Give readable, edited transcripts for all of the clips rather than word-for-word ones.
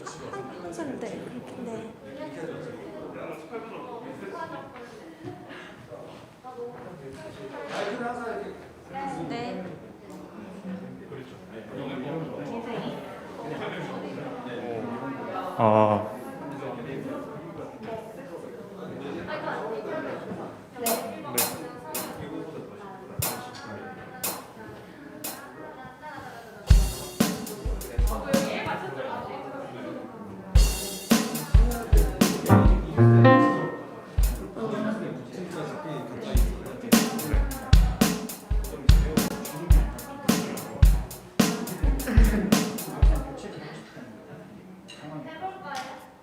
항상 네, 그렇게, 네. 네. 아, 해볼까요?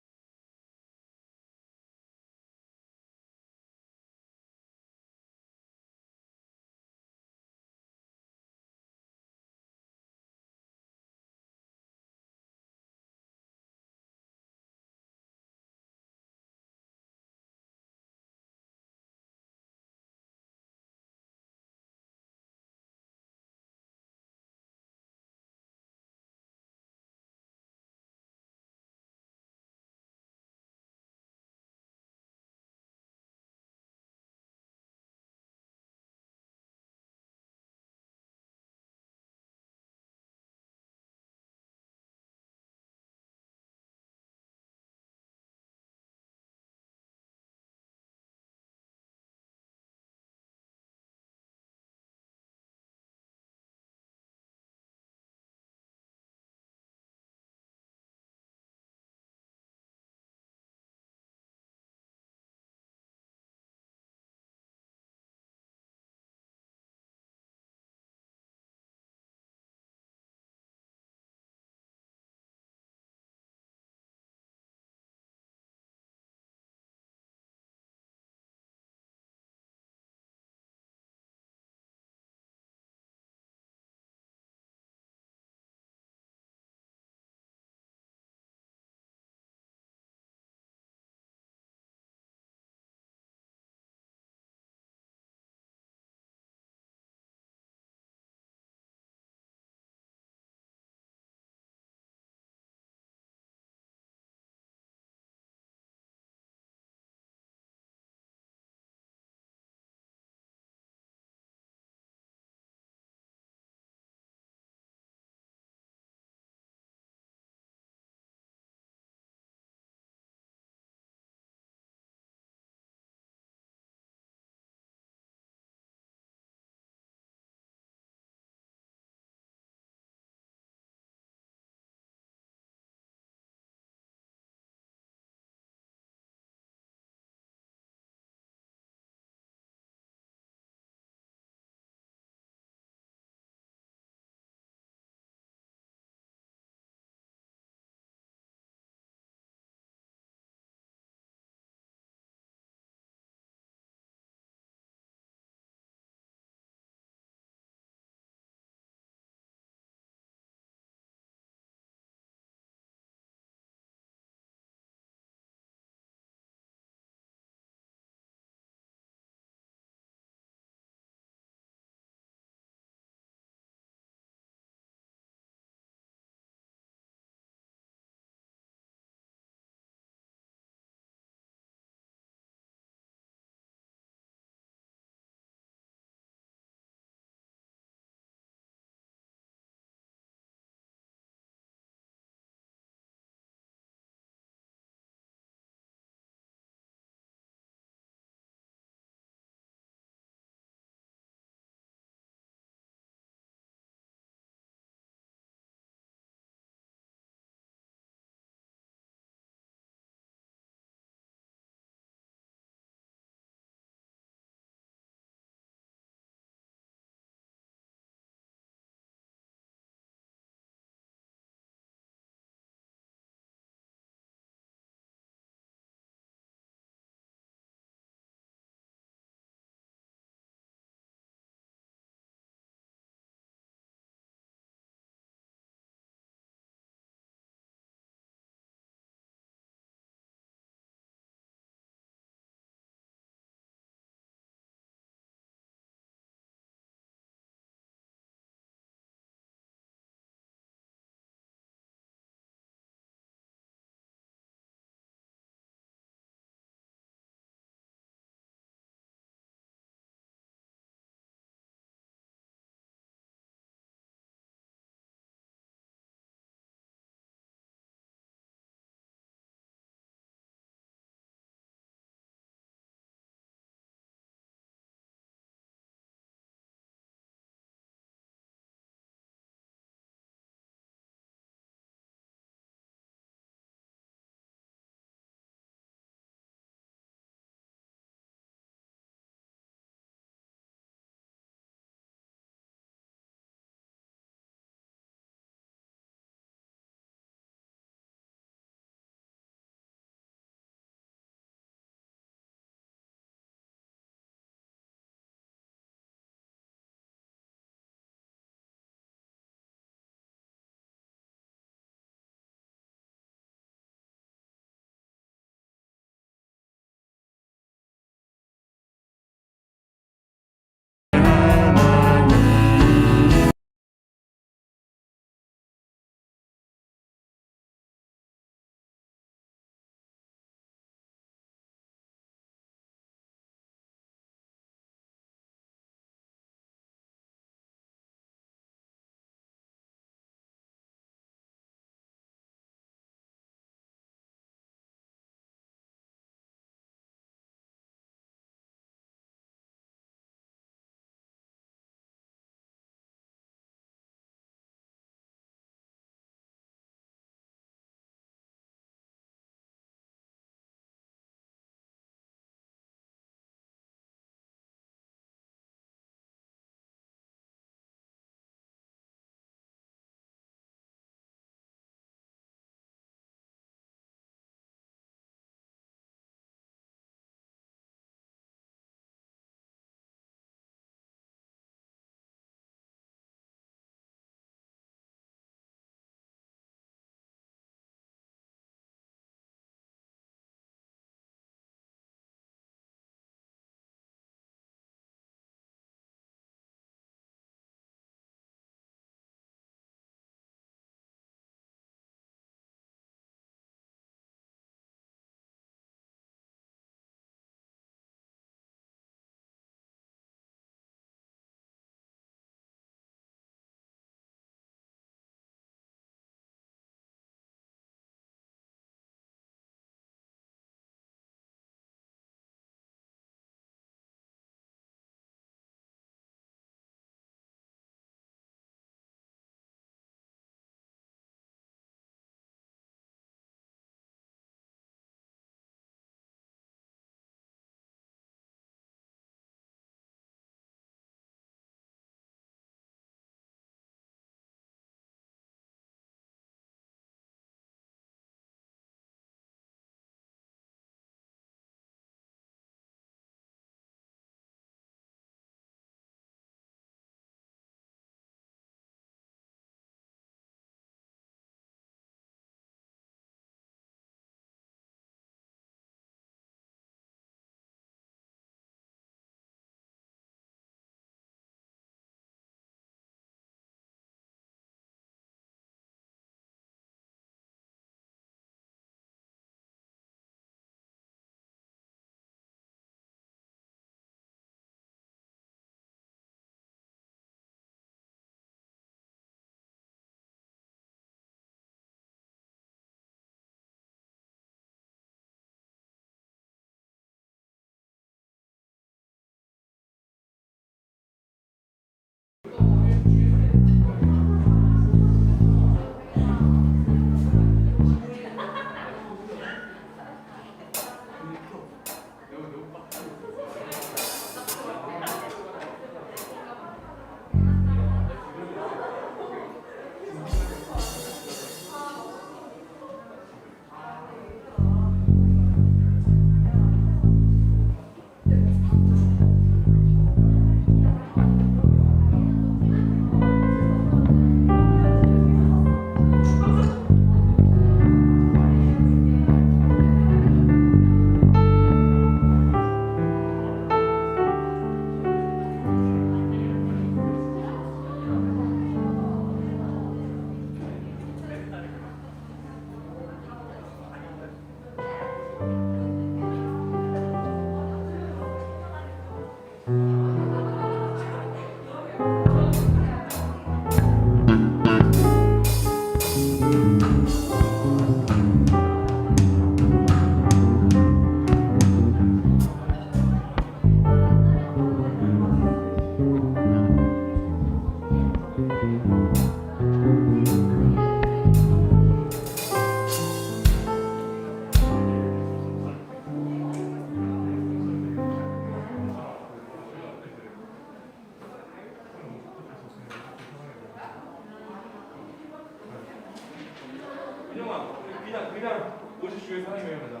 은영아, 그냥 50주의 사랑이면 하자.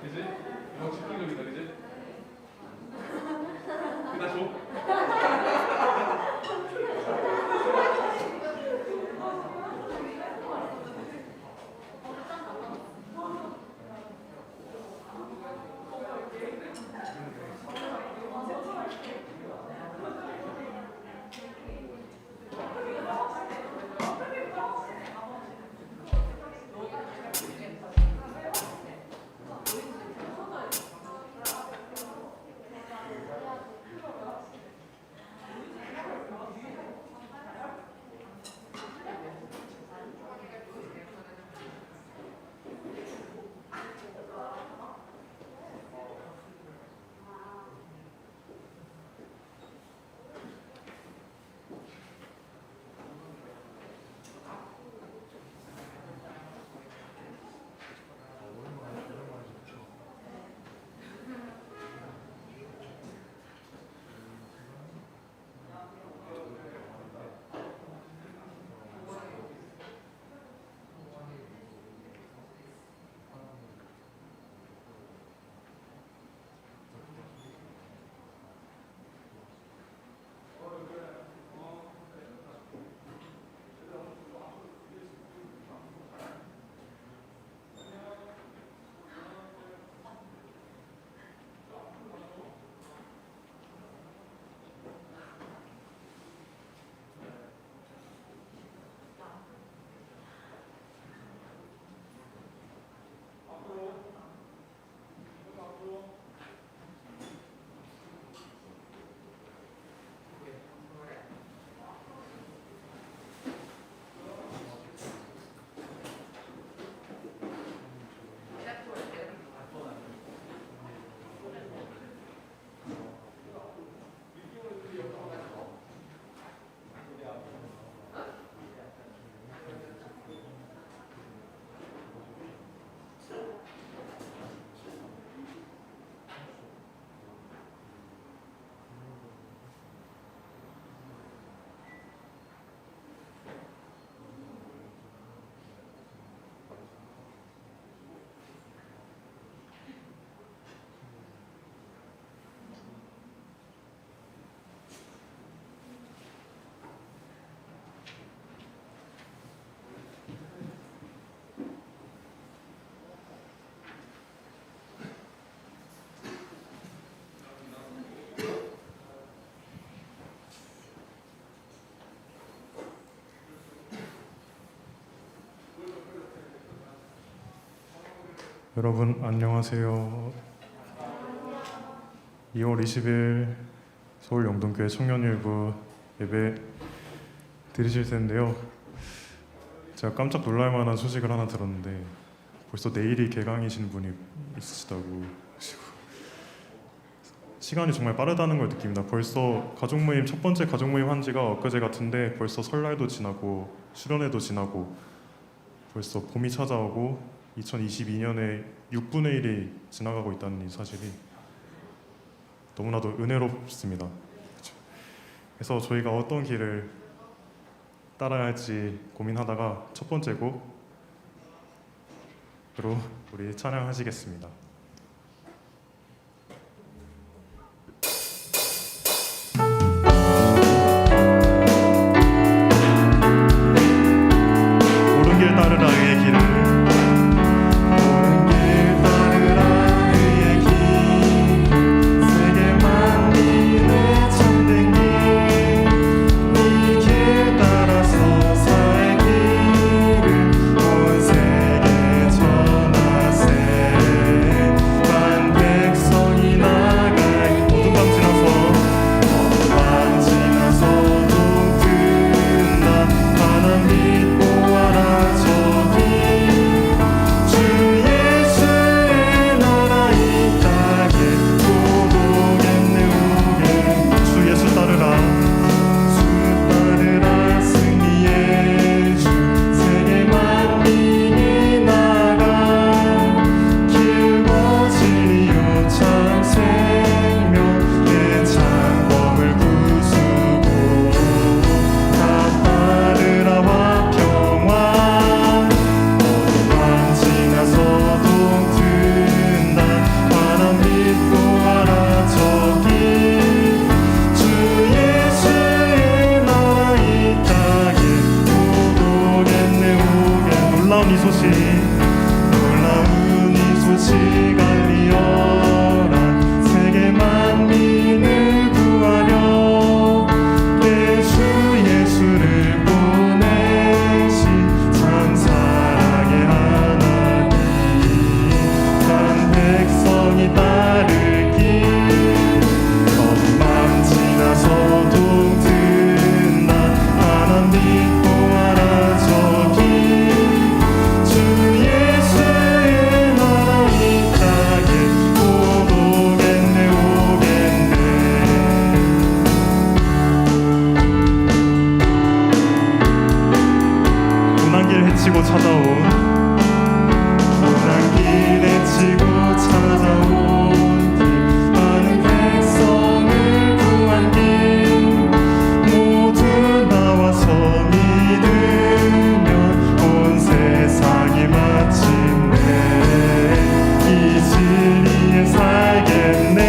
그지? 너무 즉흥적이다, 그지? 그다 줘. 여러분 안녕하세요. 2월 20일 서울 영동교회 청년일부 예배 드리실 텐데요. 제가 깜짝 놀랄 만한 소식을 하나 들었는데 벌써 내일이 개강이신 분이 있으시다고 하시고 시간이 정말 빠르다는 걸 느낍니다. 벌써 가족모임 첫 번째 가족모임 한 지가 엊그제 같은데 벌써 설날도 지나고 수련회도 지나고 벌써 봄이 찾아오고 2022년에 6분의 1이 지나가고 있다는 이 사실이 너무나도 은혜롭습니다. 그렇죠? 그래서 저희가 어떤 길을 따라야 할지 고민하다가 첫 번째 곡으로 우리 찬양하시겠습니다. 옳은 길 따르라 의의 길을 온 세계 전하세 치고 찾아온 고난길에 치고 찾아온 길 많은 백성을 구한 길 모두 나와서 믿으면 온 세상이 마침내 이 진리에 살겠네.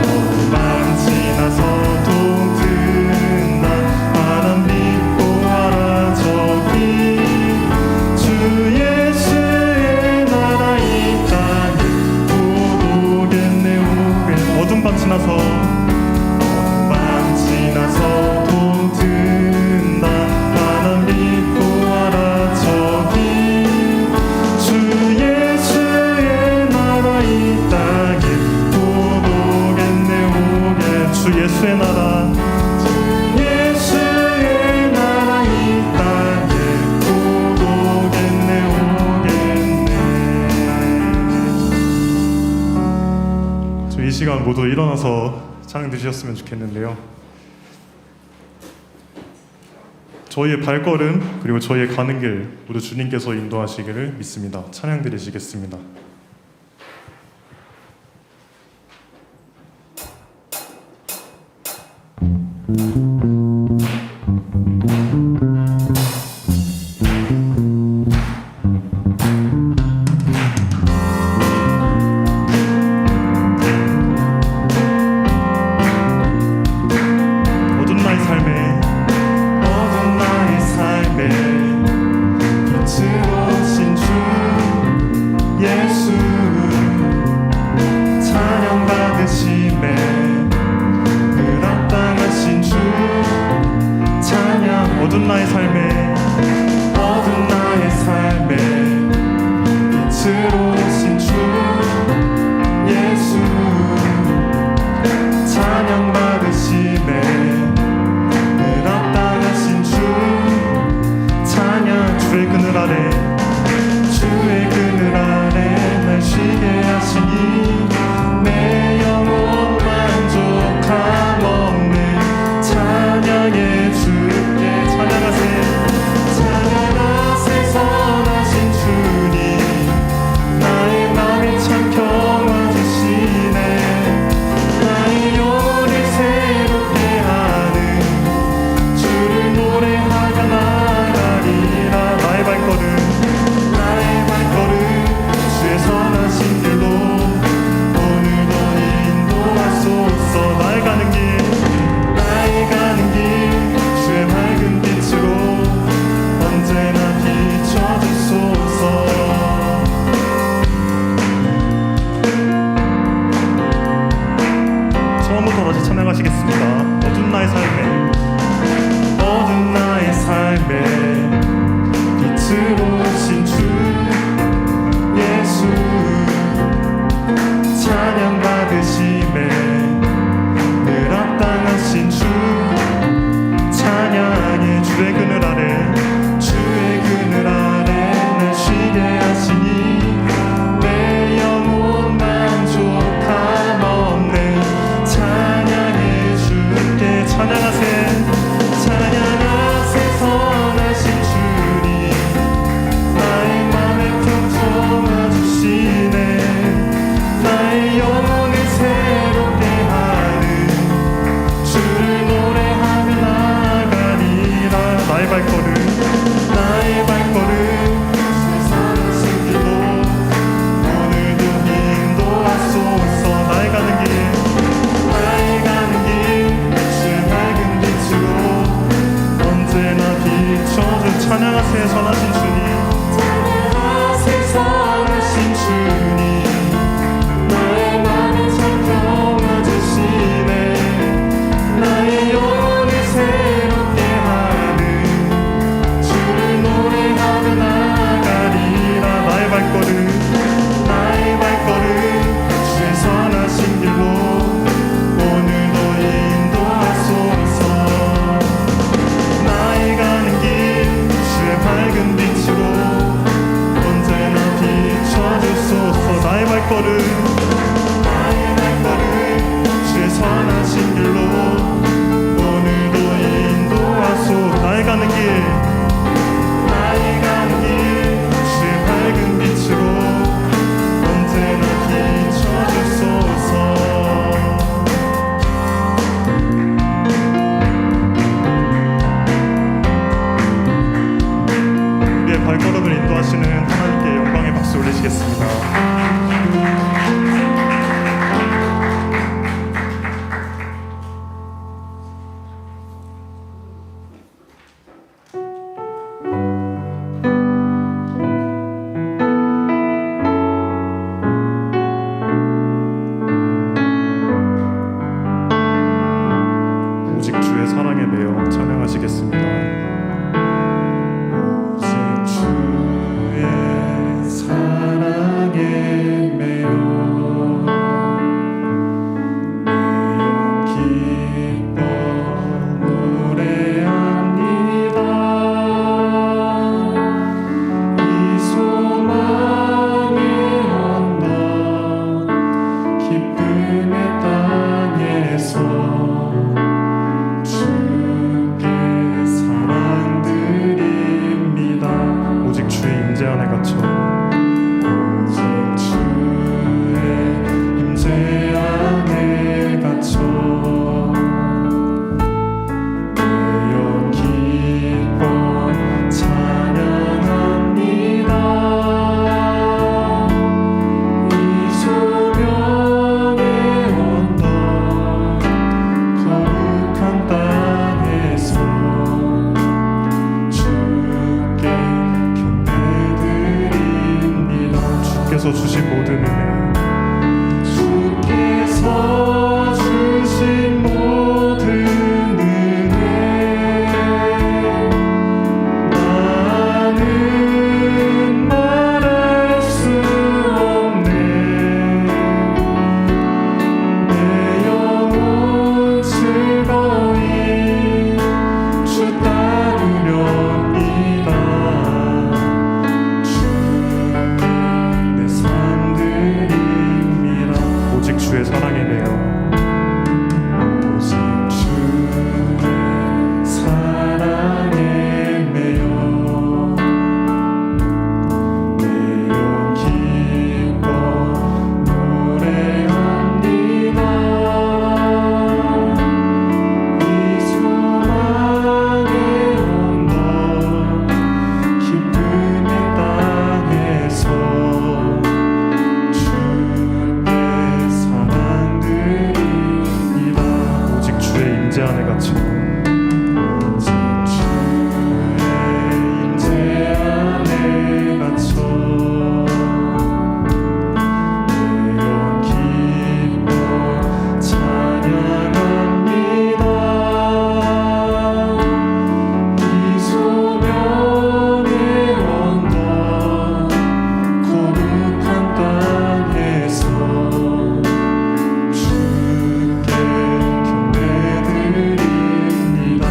어둠만 지나서도 든다 바람 믿고 와라 저기 주 예수의 나라 이 땅에 곧 오겠네 오겠네. 어둠밤 지나서 어둠밤 지나서도 든다 바람 믿고 와라 저기 주 예수의 나라 이 땅에 곧 오겠네 오겠네. 주 예수의 나라 주 예수의 나라 이 땅에 곧 오겠네 오겠네. 이 시간 모두 일어나서 찬양 드셨으면 좋겠는데요. 저희의 발걸음 그리고 저희의 가는 길 모두 주님께서 인도하시기를 믿습니다. 찬양 드리시겠습니다. 어둠 나의 삶에 어둠 나의 삶에 빛으로 오신 주 예수 찬양 받으심에 늘 합당하신 주 찬양. 어둠 나의 삶에 어둠 나의 삶에 빛으로 오신 주 예수 찬양 받으심에 늘 합당하신 주 찬양. 주의 그늘 아래 주의 그늘 아래 날 쉬게 하시니 내 영혼 만족함 없는 찬양의 주께 찬양하세. 찬양하세 선하신 주님 나의 맘에 참 평화 주시네. 나의 영혼을 새롭게 하는 주를 노래하며 나가리라. 나의 발걸음 주의 선하신 길로 오늘도 인도하소서. 나의 가는 길 주의 밝은 빛으로 언제나 비춰주소서. 처음부터 다시 찬양하시겠습니다. 어둠 나의 삶에 어둠 나의 삶에 빛으로 오신 주 예수 찬양 받으심에 늘 합당하신 주 찬양의. 주의 그늘 아래 주의 그늘 아래 날 쉬게 하시니 내 영혼 만족함 없는 찬양의 주께 찬양하세. 찬양하세 선하신 주님 나의 맘에 평정화 주시네. 나의 영혼을 새롭게 하는 주를 노래하며 나가리라. 나의 발걸음 주의 선하신 길로 오늘도 인도하소서. 나의 가는 길 주의 밝은 빛으로 언제나 비춰준 찬양하세 선하신 주님. 찬양하세 선하신 주님 나의 맘에 참 평화 주시네. 나의 영혼을 새롭게 하는 주를 노래하며 나가리라. 나의 발걸음 주의 선하신 길로 오늘도 인도하소서. 나의 가는 길 주의 밝은 빛으로 역사하시는 하나님께 영광의 박수 올리시겠습니다. 오직 주의 사랑에 매여 찬양하시겠습니다. 오직 주의 사랑에 매여 기뻐 노래합니다. 이 소망의 언덕 기쁨의 땅에서 주께 사랑드립니다. 오직 주의 임재 안에 갇혀 오직 주의 임재 안에 갇혀 매여 기뻐 찬양합니다. 이 소명의 언덕 거룩한 땅에서 주께 경배드립니다. 주께서 주신 모든 은혜 주께서 주신 모든 은혜 나는 말할 수 없네. 내 영혼 즐거이 주 따르렵니다. 주께 내 삶 드립니다. 오직 주의 사랑에 매여 오직 주의 사랑에 매여 기뻐 노래합니다. 이 소망의 언덕 기쁨의 땅에서 주께 사랑드립니다. 오직 주의 임재 안에 갇혀 오직 주의 임재 안에 갇혀 매여 기뻐 찬양합니다. 이 소명의 언덕 거룩한 땅에서 주께 경배드립니다.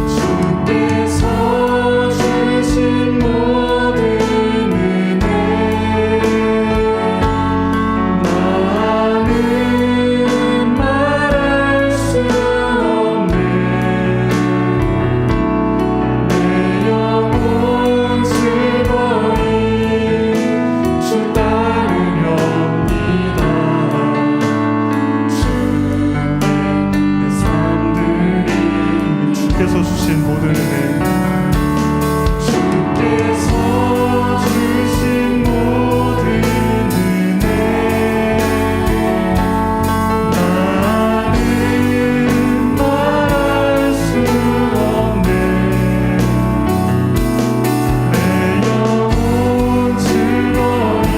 주께서 주신 모든 은혜 나는 말할 수 없네. 내 영혼 즐거이 주 따르렵니다. 주께 내 삶 드립니다. 주께서 주신 모든 은혜 주께서 주신 모든 은혜 나는 말할 수 없네. 내 영혼 즐거이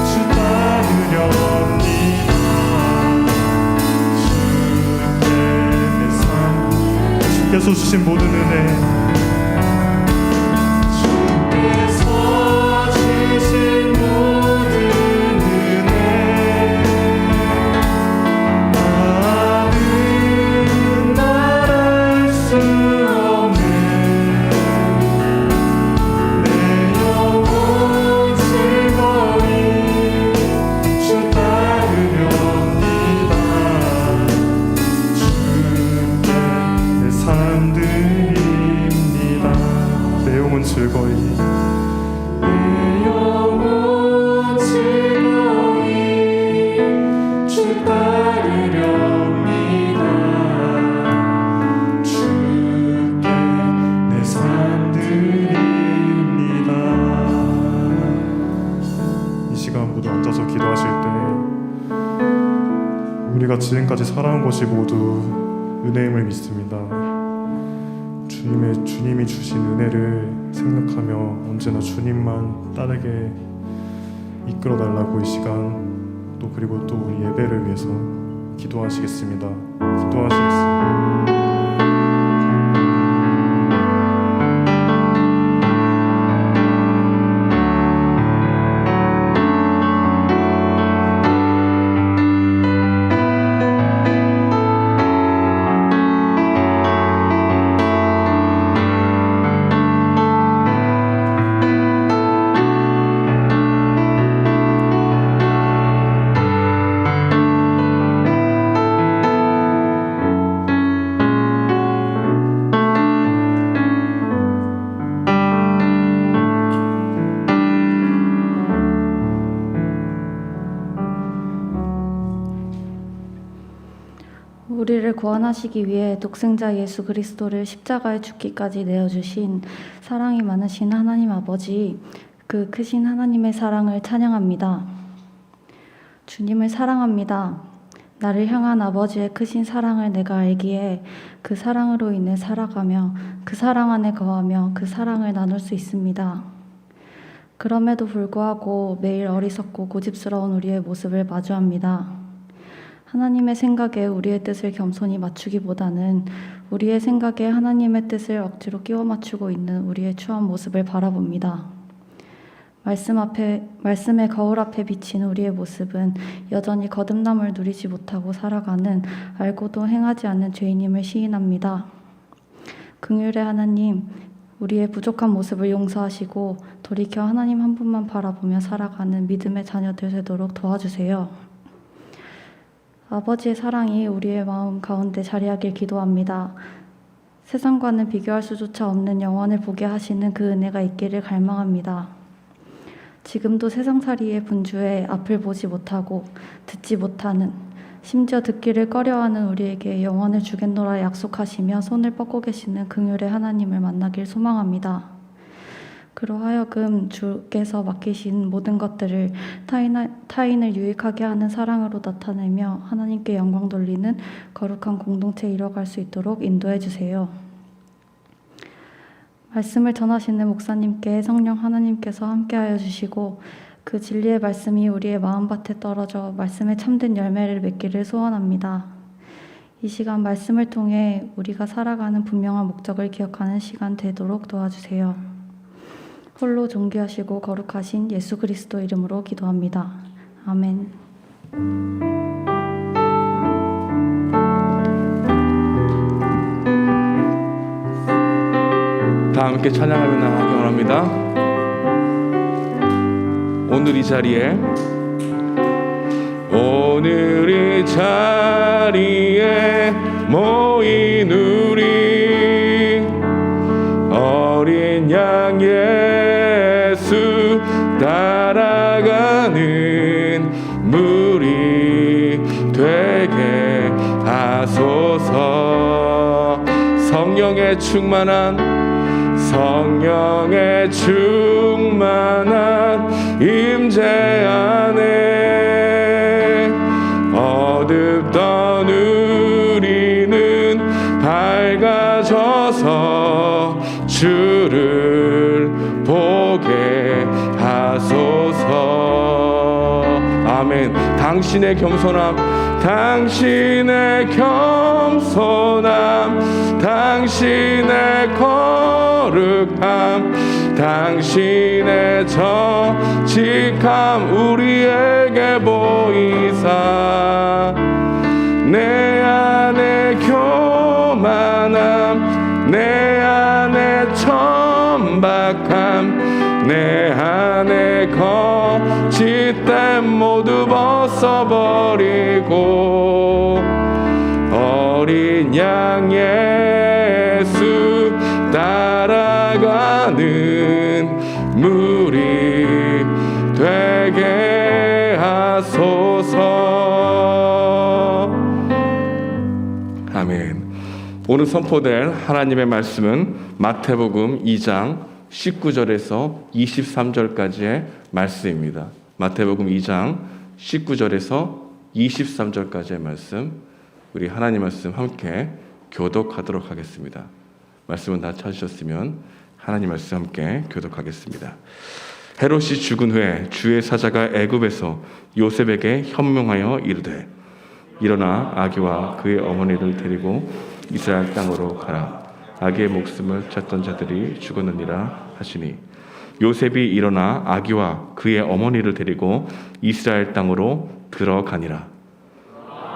주 따르렵니다. 주께서 주신 모든 은혜 주께서 주신 모든 은혜 나는 말할 수 없네. 내 영혼 즐거이 주 따르렵니다. 주께 내 삶 드립니다. 지금까지 살아온 것이 모두 은혜임을 믿습니다. 주님이 주신 은혜를 생각하며 언제나 주님만 따르게 이끌어 달라고 이 시간 또 그리고 또 우리 예배를 위해서 기도하시겠습니다. 기도하시겠습니다. 우리를 구원하시기 위해 독생자 예수 그리스도를 십자가에 죽기까지 내어주신 사랑이 많으신 하나님 아버지, 그 크신 하나님의 사랑을 찬양합니다. 주님을 사랑합니다. 나를 향한 아버지의 크신 사랑을 내가 알기에 그 사랑으로 인해 살아가며 그 사랑 안에 거하며 그 사랑을 나눌 수 있습니다. 그럼에도 불구하고 매일 어리석고 고집스러운 우리의 모습을 마주합니다. 하나님의 생각에 우리의 뜻을 겸손히 맞추기보다는 우리의 생각에 하나님의 뜻을 억지로 끼워 맞추고 있는 우리의 추한 모습을 바라봅니다. 말씀의 거울 앞에 비친 우리의 모습은 여전히 거듭남을 누리지 못하고 살아가는 알고도 행하지 않는 죄인임을 시인합니다. 긍휼의 하나님, 우리의 부족한 모습을 용서하시고 돌이켜 하나님 한 분만 바라보며 살아가는 믿음의 자녀들 되도록 도와주세요. 아버지의 사랑이 우리의 마음 가운데 자리하길 기도합니다. 세상과는 비교할 수조차 없는 영원을 보게 하시는 그 은혜가 있기를 갈망합니다. 지금도 세상살이의 분주에 앞을 보지 못하고 듣지 못하는, 심지어 듣기를 꺼려하는 우리에게 영원을 주겠노라 약속하시며 손을 뻗고 계시는 긍휼의 하나님을 만나길 소망합니다. 그로하여금 주께서 맡기신 모든 것들을 타인을 유익하게 하는 사랑으로 나타내며 하나님께 영광 돌리는 거룩한 공동체 이뤄갈 수 있도록 인도해 주세요. 말씀을 전하시는 목사님께 성령 하나님께서 함께하여 주시고 그 진리의 말씀이 우리의 마음밭에 떨어져 말씀의 참된 열매를 맺기를 소원합니다. 이 시간 말씀을 통해 우리가 살아가는 분명한 목적을 기억하는 시간 되도록 도와주세요. 홀로 존귀하시고 거룩하신 예수 그리스도 이름으로 기도합니다. 아멘. 다 함께 찬양하며 나가기 원합니다. 오늘 이 자리에 모인 우리 어린 양 예수 따라가는 무리 되게 하소서. 성령의 충만한 임재 안에 어둡던 우리는 밝아져서 주를 보게 하소서. 아멘. 당신의 겸손함, 당신의 거룩함, 당신의 정직함 우리에게 보이사 내 안에 교만함, 내 안에 천박함, 내 안에 거짓됨 모두 벗어버리고 어린 양 예수 따라가는 무리 되게 하소서. 아멘. 오늘 선포될 하나님의 말씀은 마태복음 2장 19절에서 23절까지의 말씀입니다. 마태복음 2장 19절에서 23절까지의 말씀 우리 하나님 말씀 함께 교독하도록 하겠습니다. 말씀은 다 찾으셨으면 하나님 말씀 함께 교독하겠습니다. 헤롯이 죽은 후에 주의 사자가 애굽에서 요셉에게 현명하여 이르되 일어나 아기와 그의 어머니를 데리고 이스라엘 땅으로 가라. 아기의 목숨을 찾던 자들이 죽었느니라 하시니 요셉이 일어나 아기와 그의 어머니를 데리고 이스라엘 땅으로 들어가니라.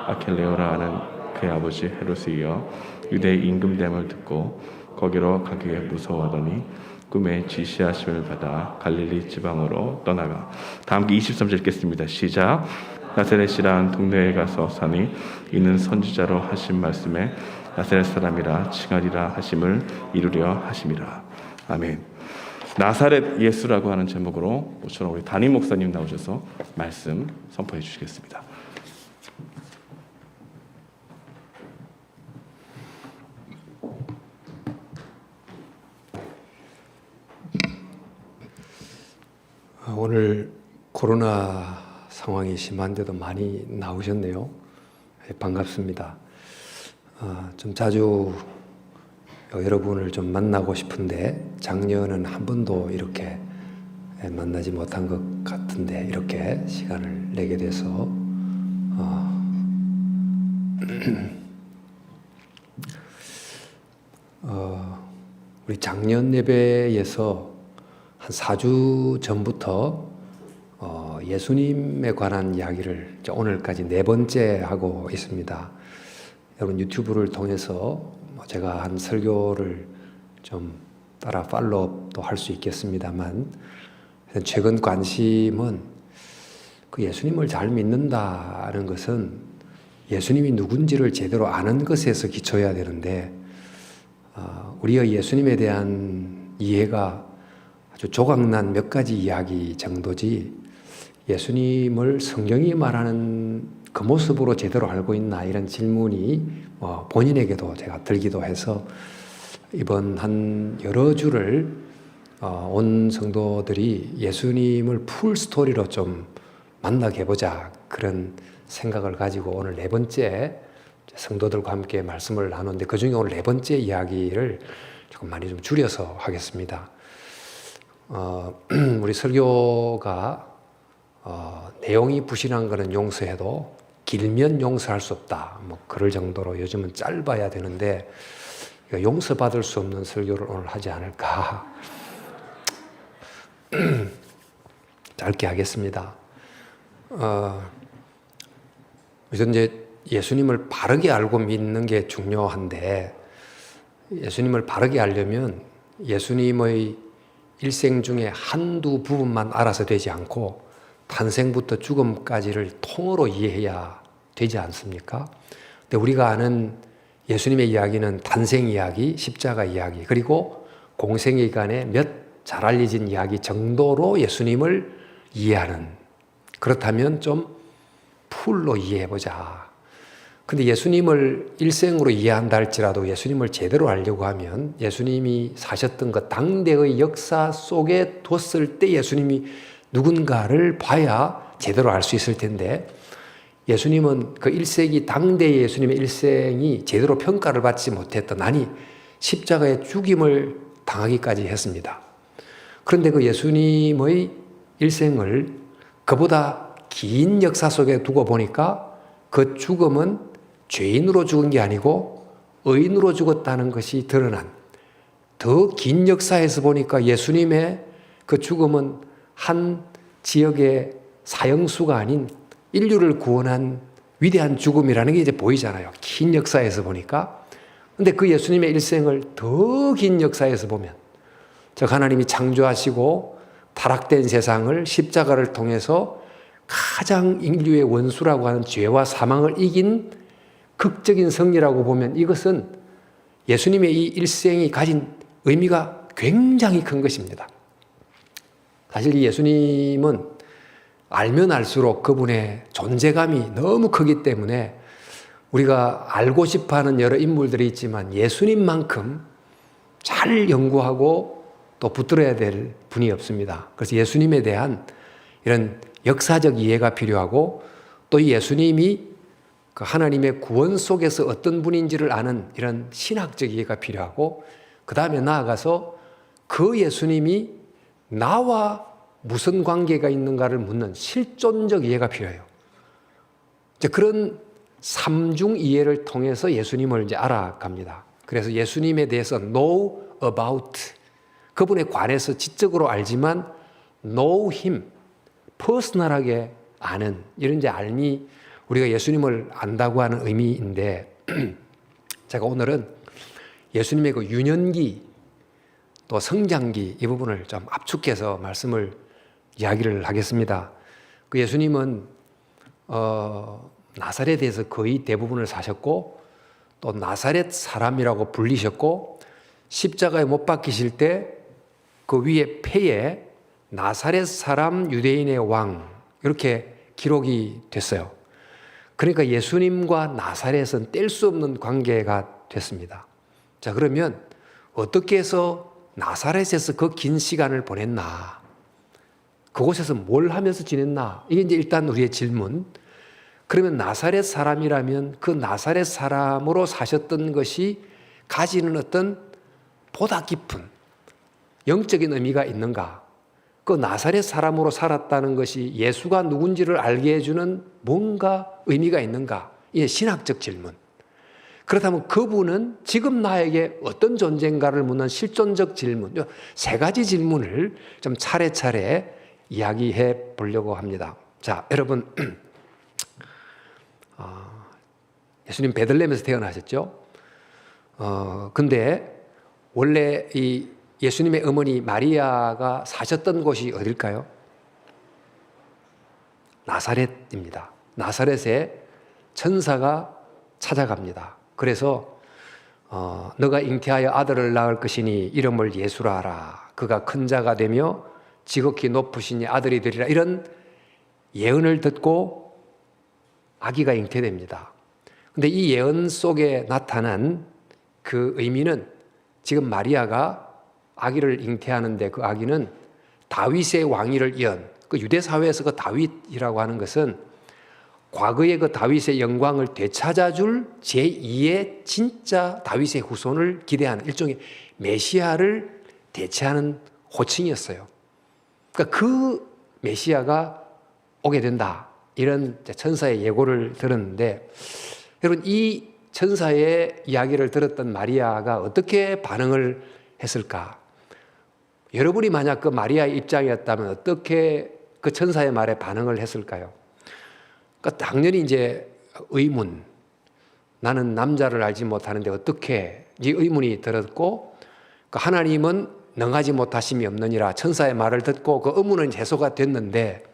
아켈레오라 하는 그의 아버지 헤롯이 이어 유대의 임금됨을 듣고 거기로 가기에 무서워하더니 꿈에 지시하심을 받아 갈릴리 지방으로 떠나가. 다 함께 23절 읽겠습니다. 시작. 나사렛이란 동네에 가서 사니 이는 선지자로 하신 말씀에 나사렛 사람이라 칭하리라 하심을 이루려 하심이라. 아멘. 나사렛 예수라고 하는 제목으로 모처럼 우리 담임 목사님 나오셔서 말씀 선포해 주시겠습니다. 오늘 코로나 상황이 심한데도 많이 나오셨네요. 반갑습니다. 좀 자주 여러분을 좀 만나고 싶은데 작년은 한 번도 이렇게 만나지 못한 것 같은데 이렇게 시간을 내게 돼서 우리 작년 예배에서 한 4주 전부터 예수님에 관한 이야기를 오늘까지 4번째 하고 있습니다. 여러분 유튜브를 통해서 제가 한 설교를 좀 따라 팔로우도 할 수 있겠습니다만 최근 관심은 그 예수님을 잘 믿는다는 것은 예수님이 누군지를 제대로 아는 것에서 기초해야 되는데 우리의 예수님에 대한 이해가 아주 조각난 몇 가지 이야기 정도지 예수님을 성경이 말하는 그 모습으로 제대로 알고 있나 이런 질문이 본인에게도 제가 들기도 해서 이번 한 여러 주를 온 성도들이 예수님을 풀 스토리로 좀 만나게 해보자 그런 생각을 가지고 오늘 4번째 성도들과 함께 말씀을 나누는데 그중에 오늘 4번째 이야기를 조금 많이 좀 줄여서 하겠습니다. 우리 설교가 내용이 부실한 것은 용서해도 길면 용서할 수 없다. 그럴 정도로 요즘은 짧아야 되는데 용서받을 수 없는 설교를 오늘 하지 않을까. 짧게 하겠습니다. 우선 이제 예수님을 바르게 알고 믿는 게 중요한데 예수님을 바르게 알려면 예수님의 일생 중에 한두 부분만 알아서 되지 않고 탄생부터 죽음까지를 통으로 이해해야 되지 않습니까? 근데 우리가 아는 예수님의 이야기는 탄생 이야기, 십자가 이야기, 그리고 공생의 간에 몇 잘 알려진 이야기 정도로 예수님을 이해하는, 그렇다면 좀 풀로 이해해보자. 근데 예수님을 일생으로 이해한다 할지라도 예수님을 제대로 알려고 하면 예수님이 사셨던 그 당대의 역사 속에 뒀을 때 예수님이 누군가를 봐야 제대로 알 수 있을 텐데 예수님은 그 1세기 당대의 예수님의 일생이 제대로 평가를 받지 못했던, 아니 십자가의 죽임을 당하기까지 했습니다. 그런데 그 예수님의 일생을 그보다 긴 역사 속에 두고 보니까 그 죽음은 죄인으로 죽은 게 아니고 의인으로 죽었다는 것이 드러난, 더 긴 역사에서 보니까 예수님의 그 죽음은 한 지역의 사형수가 아닌 인류를 구원한 위대한 죽음이라는 게 이제 보이잖아요. 긴 역사에서 보니까. 근데 그 예수님의 일생을 더 긴 역사에서 보면, 즉 하나님이 창조하시고 타락된 세상을 십자가를 통해서 가장 인류의 원수라고 하는 죄와 사망을 이긴 극적인 승리라고 보면 이것은 예수님의 이 일생이 가진 의미가 굉장히 큰 것입니다. 사실 이 예수님은 알면 알수록 그분의 존재감이 너무 크기 때문에 우리가 알고 싶어하는 여러 인물들이 있지만 예수님만큼 잘 연구하고 또 붙들어야 될 분이 없습니다. 그래서 예수님에 대한 이런 역사적 이해가 필요하고 또 이 예수님이 그 하나님의 구원 속에서 어떤 분인지를 아는 이런 신학적 이해가 필요하고, 그 다음에 나아가서 그 예수님이 나와 무슨 관계가 있는가를 묻는 실존적 이해가 필요해요. 이제 그런 삼중 이해를 통해서 예수님을 이제 알아갑니다. 그래서 예수님에 대해서 know about, 그분에 관해서 지적으로 알지만 know him, 퍼스널하게 아는, 이런 이제 알미, 우리가 예수님을 안다고 하는 의미인데, 제가 오늘은 예수님의 그 유년기 또 성장기 이 부분을 좀 압축해서 말씀을 이야기를 하겠습니다. 그 예수님은 나사렛에서 거의 대부분을 사셨고, 또 나사렛 사람이라고 불리셨고, 십자가에 못 박히실 때 그 위에 폐에 나사렛 사람 유대인의 왕, 이렇게 기록이 됐어요. 그러니까 예수님과 나사렛은 뗄 수 없는 관계가 됐습니다. 자, 그러면 어떻게 해서 나사렛에서 그 긴 시간을 보냈나? 그곳에서 뭘 하면서 지냈나? 이게 이제 일단 우리의 질문. 그러면 나사렛 사람이라면 그 나사렛 사람으로 사셨던 것이 가지는 어떤 보다 깊은 영적인 의미가 있는가? 그 나사렛 사람으로 살았다는 것이 예수가 누군지를 알게 해주는 뭔가 의미가 있는가? 이게 신학적 질문. 그렇다면 그분은 지금 나에게 어떤 존재인가를 묻는 실존적 질문, 세 가지 질문을 좀 차례차례 이야기해 보려고 합니다. 자, 여러분, 예수님 베들레헴에서 태어나셨죠? 근데 원래 이 예수님의 어머니 마리아가 사셨던 곳이 어딜까요? 나사렛입니다. 나사렛에 천사가 찾아갑니다. 그래서 너가 잉태하여 아들을 낳을 것이니 이름을 예수라 하라. 그가 큰 자가 되며 지극히 높으시니 아들이 되리라. 이런 예언을 듣고 아기가 잉태됩니다. 근데 이 예언 속에 나타난 그 의미는 지금 마리아가 아기를 잉태하는데 그 아기는 다윗의 왕위를 이은, 그 유대 사회에서 그 다윗이라고 하는 것은 과거의 그 다윗의 영광을 되찾아줄 제2의 진짜 다윗의 후손을 기대하는 일종의 메시아를 대체하는 호칭이었어요. 그러니까 그 메시아가 오게 된다, 이런 천사의 예고를 들었는데, 여러분 이 천사의 이야기를 들었던 마리아가 어떻게 반응을 했을까? 여러분이 만약 그 마리아의 입장이었다면 어떻게 그 천사의 말에 반응을 했을까요? 그러니까 당연히 이제 의문, 나는 남자를 알지 못하는데 어떻게, 이 의문이 들었고, 그 하나님은 능하지 못하심이 없느니라, 천사의 말을 듣고 그 의문은 해소가 됐는데,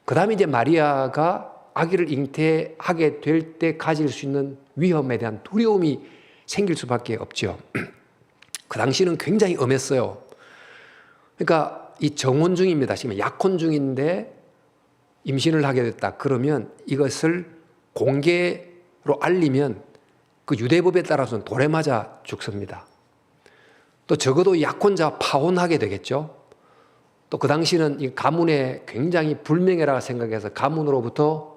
그 다음에 이제 마리아가 아기를 잉태하게 될 때 가질 수 있는 위험에 대한 두려움이 생길 수밖에 없죠. 그 당시는 굉장히 엄했어요. 그러니까 이 정혼 중입니다. 지금 약혼 중인데 임신을 하게 됐다. 그러면 이것을 공개로 알리면 그 유대법에 따라서는 돌에 맞아 죽습니다. 또 적어도 약혼자 파혼하게 되겠죠. 또 그 당시는 이 가문에 굉장히 불명예라고 생각해서 가문으로부터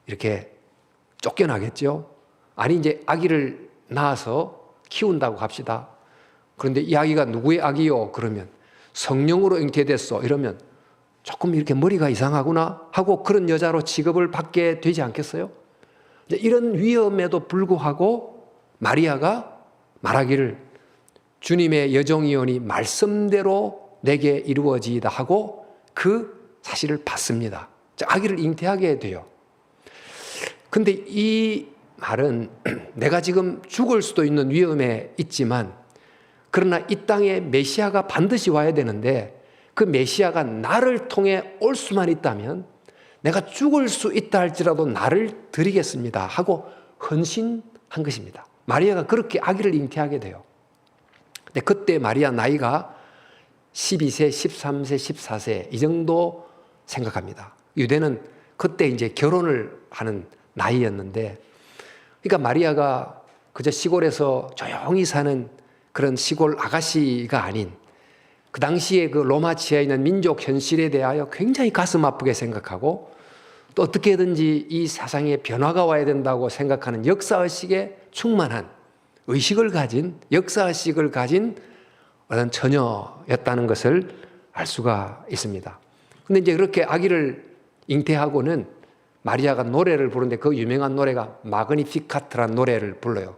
이렇게 쫓겨나겠죠. 아니 이제 아기를 낳아서 키운다고 합시다. 그런데 이 아기가 누구의 아기요? 그러면 성령으로 잉태됐어. 이러면 조금 이렇게 머리가 이상하구나 하고 그런 여자로 취급을 받게 되지 않겠어요? 이런 위험에도 불구하고 마리아가 말하기를 주님의 여종이오니 말씀대로 내게 이루어지이다 하고 그 사실을 받습니다. 아기를 잉태하게 돼요. 근데 이 말은 내가 지금 죽을 수도 있는 위험에 있지만, 그러나 이 땅에 메시아가 반드시 와야 되는데 그 메시아가 나를 통해 올 수만 있다면 내가 죽을 수 있다 할지라도 나를 드리겠습니다 하고 헌신한 것입니다. 마리아가 그렇게 아기를 잉태하게 돼요. 근데 그때 마리아 나이가 12세, 13세, 14세 이 정도 생각합니다. 유대는 그때 이제 결혼을 하는 나이였는데, 그러니까 마리아가 그저 시골에서 조용히 사는 그런 시골 아가씨가 아닌, 그 당시에 그 로마 치하에 있는 민족 현실에 대하여 굉장히 가슴 아프게 생각하고, 또 어떻게든지 이 세상에 변화가 와야 된다고 생각하는 역사의식에 충만한 의식을 가진, 역사의식을 가진 어떤 처녀였다는 것을 알 수가 있습니다. 근데 이제 그렇게 아기를 잉태하고는 마리아가 노래를 부르는데 그 유명한 노래가 마그니피카트라는 노래를 불러요.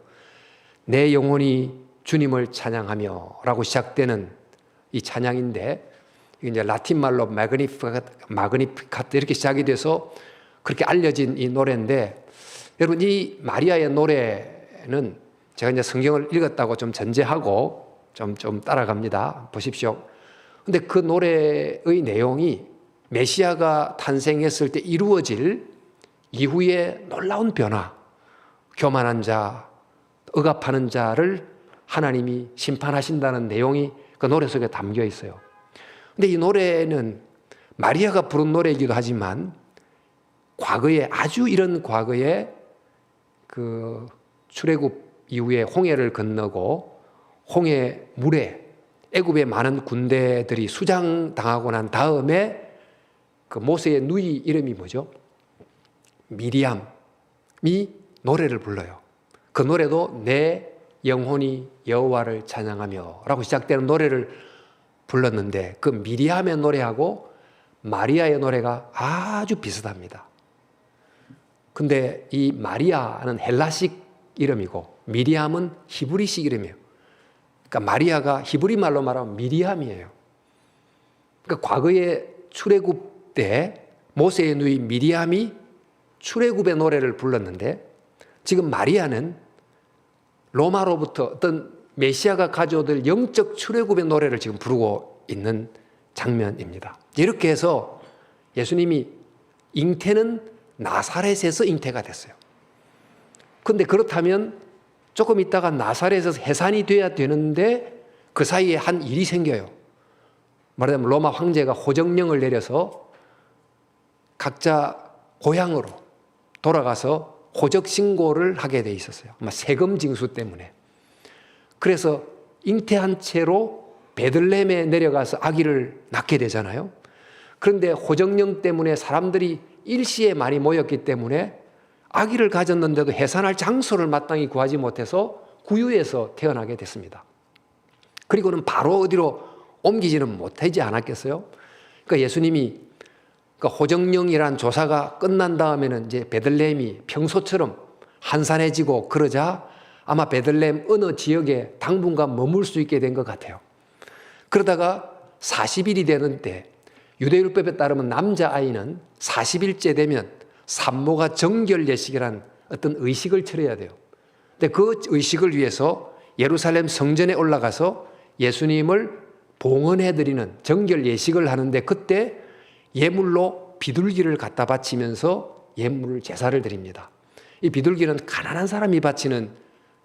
내 영혼이 주님을 찬양하며 라고 시작되는 이 찬양인데, 이게 이제 라틴 말로 마그니피카트 이렇게 시작이 돼서 그렇게 알려진 이 노래인데, 여러분 이 마리아의 노래는 제가 이제 성경을 읽었다고 좀 전제하고 좀 따라갑니다. 보십시오. 근데 그 노래의 내용이 메시아가 탄생했을 때 이루어질 이후의 놀라운 변화, 교만한 자, 억압하는 자를 하나님이 심판하신다는 내용이 그 노래 속에 담겨 있어요. 근데 이 노래는 마리아가 부른 노래이기도 하지만 과거에, 아주 이런 과거에 그 출애굽 이후에 홍해를 건너고 홍해 물에 애굽의 많은 군대들이 수장당하고 난 다음에 그 모세의 누이 이름이 뭐죠? 미리암이 노래를 불러요. 그 노래도 내 영혼이 여호와를 찬양하며 라고 시작되는 노래를 불렀는데, 그 미리암의 노래하고 마리아의 노래가 아주 비슷합니다. 근데 이 마리아는 헬라식 이름이고 미리암은 히브리식 이름이에요. 그러니까 마리아가 히브리 말로 말하면 미리암이에요. 그러니까 과거에 출애굽 때 모세의 누이 미리암이 출애굽의 노래를 불렀는데, 지금 마리아는 로마로부터 어떤 메시아가 가져올 영적 출애굽의 노래를 지금 부르고 있는 장면입니다. 이렇게 해서 예수님이 잉태는 나사렛에서 잉태가 됐어요. 그런데 그렇다면 조금 있다가 나사렛에서 해산이 돼야 되는데 그 사이에 한 일이 생겨요. 말하자면 로마 황제가 호정령을 내려서 각자 고향으로 돌아가서 호적 신고를 하게 돼 있었어요. 아마 세금 징수 때문에. 그래서 잉태한 채로 베들레헴에 내려가서 아기를 낳게 되잖아요. 그런데 호정령 때문에 사람들이 일시에 많이 모였기 때문에 아기를 가졌는데도 해산할 장소를 마땅히 구하지 못해서 구유에서 태어나게 됐습니다. 그리고는 바로 어디로 옮기지는 못하지 않았겠어요? 그러니까 예수님이 호정령이란 조사가 끝난 다음에는 이제 베들레헴이 평소처럼 한산해지고 그러자 아마 베들레헴 어느 지역에 당분간 머물 수 있게 된 것 같아요. 그러다가 40일이 되는데 유대율법에 따르면 남자아이는 40일째 되면 산모가 정결 예식이란 어떤 의식을 치러야 돼요. 근데 그 의식을 위해서 예루살렘 성전에 올라가서 예수님을 봉헌해드리는 정결 예식을 하는데, 그때 예물로 비둘기를 갖다 바치면서 예물 제사를 드립니다. 이 비둘기는 가난한 사람이 바치는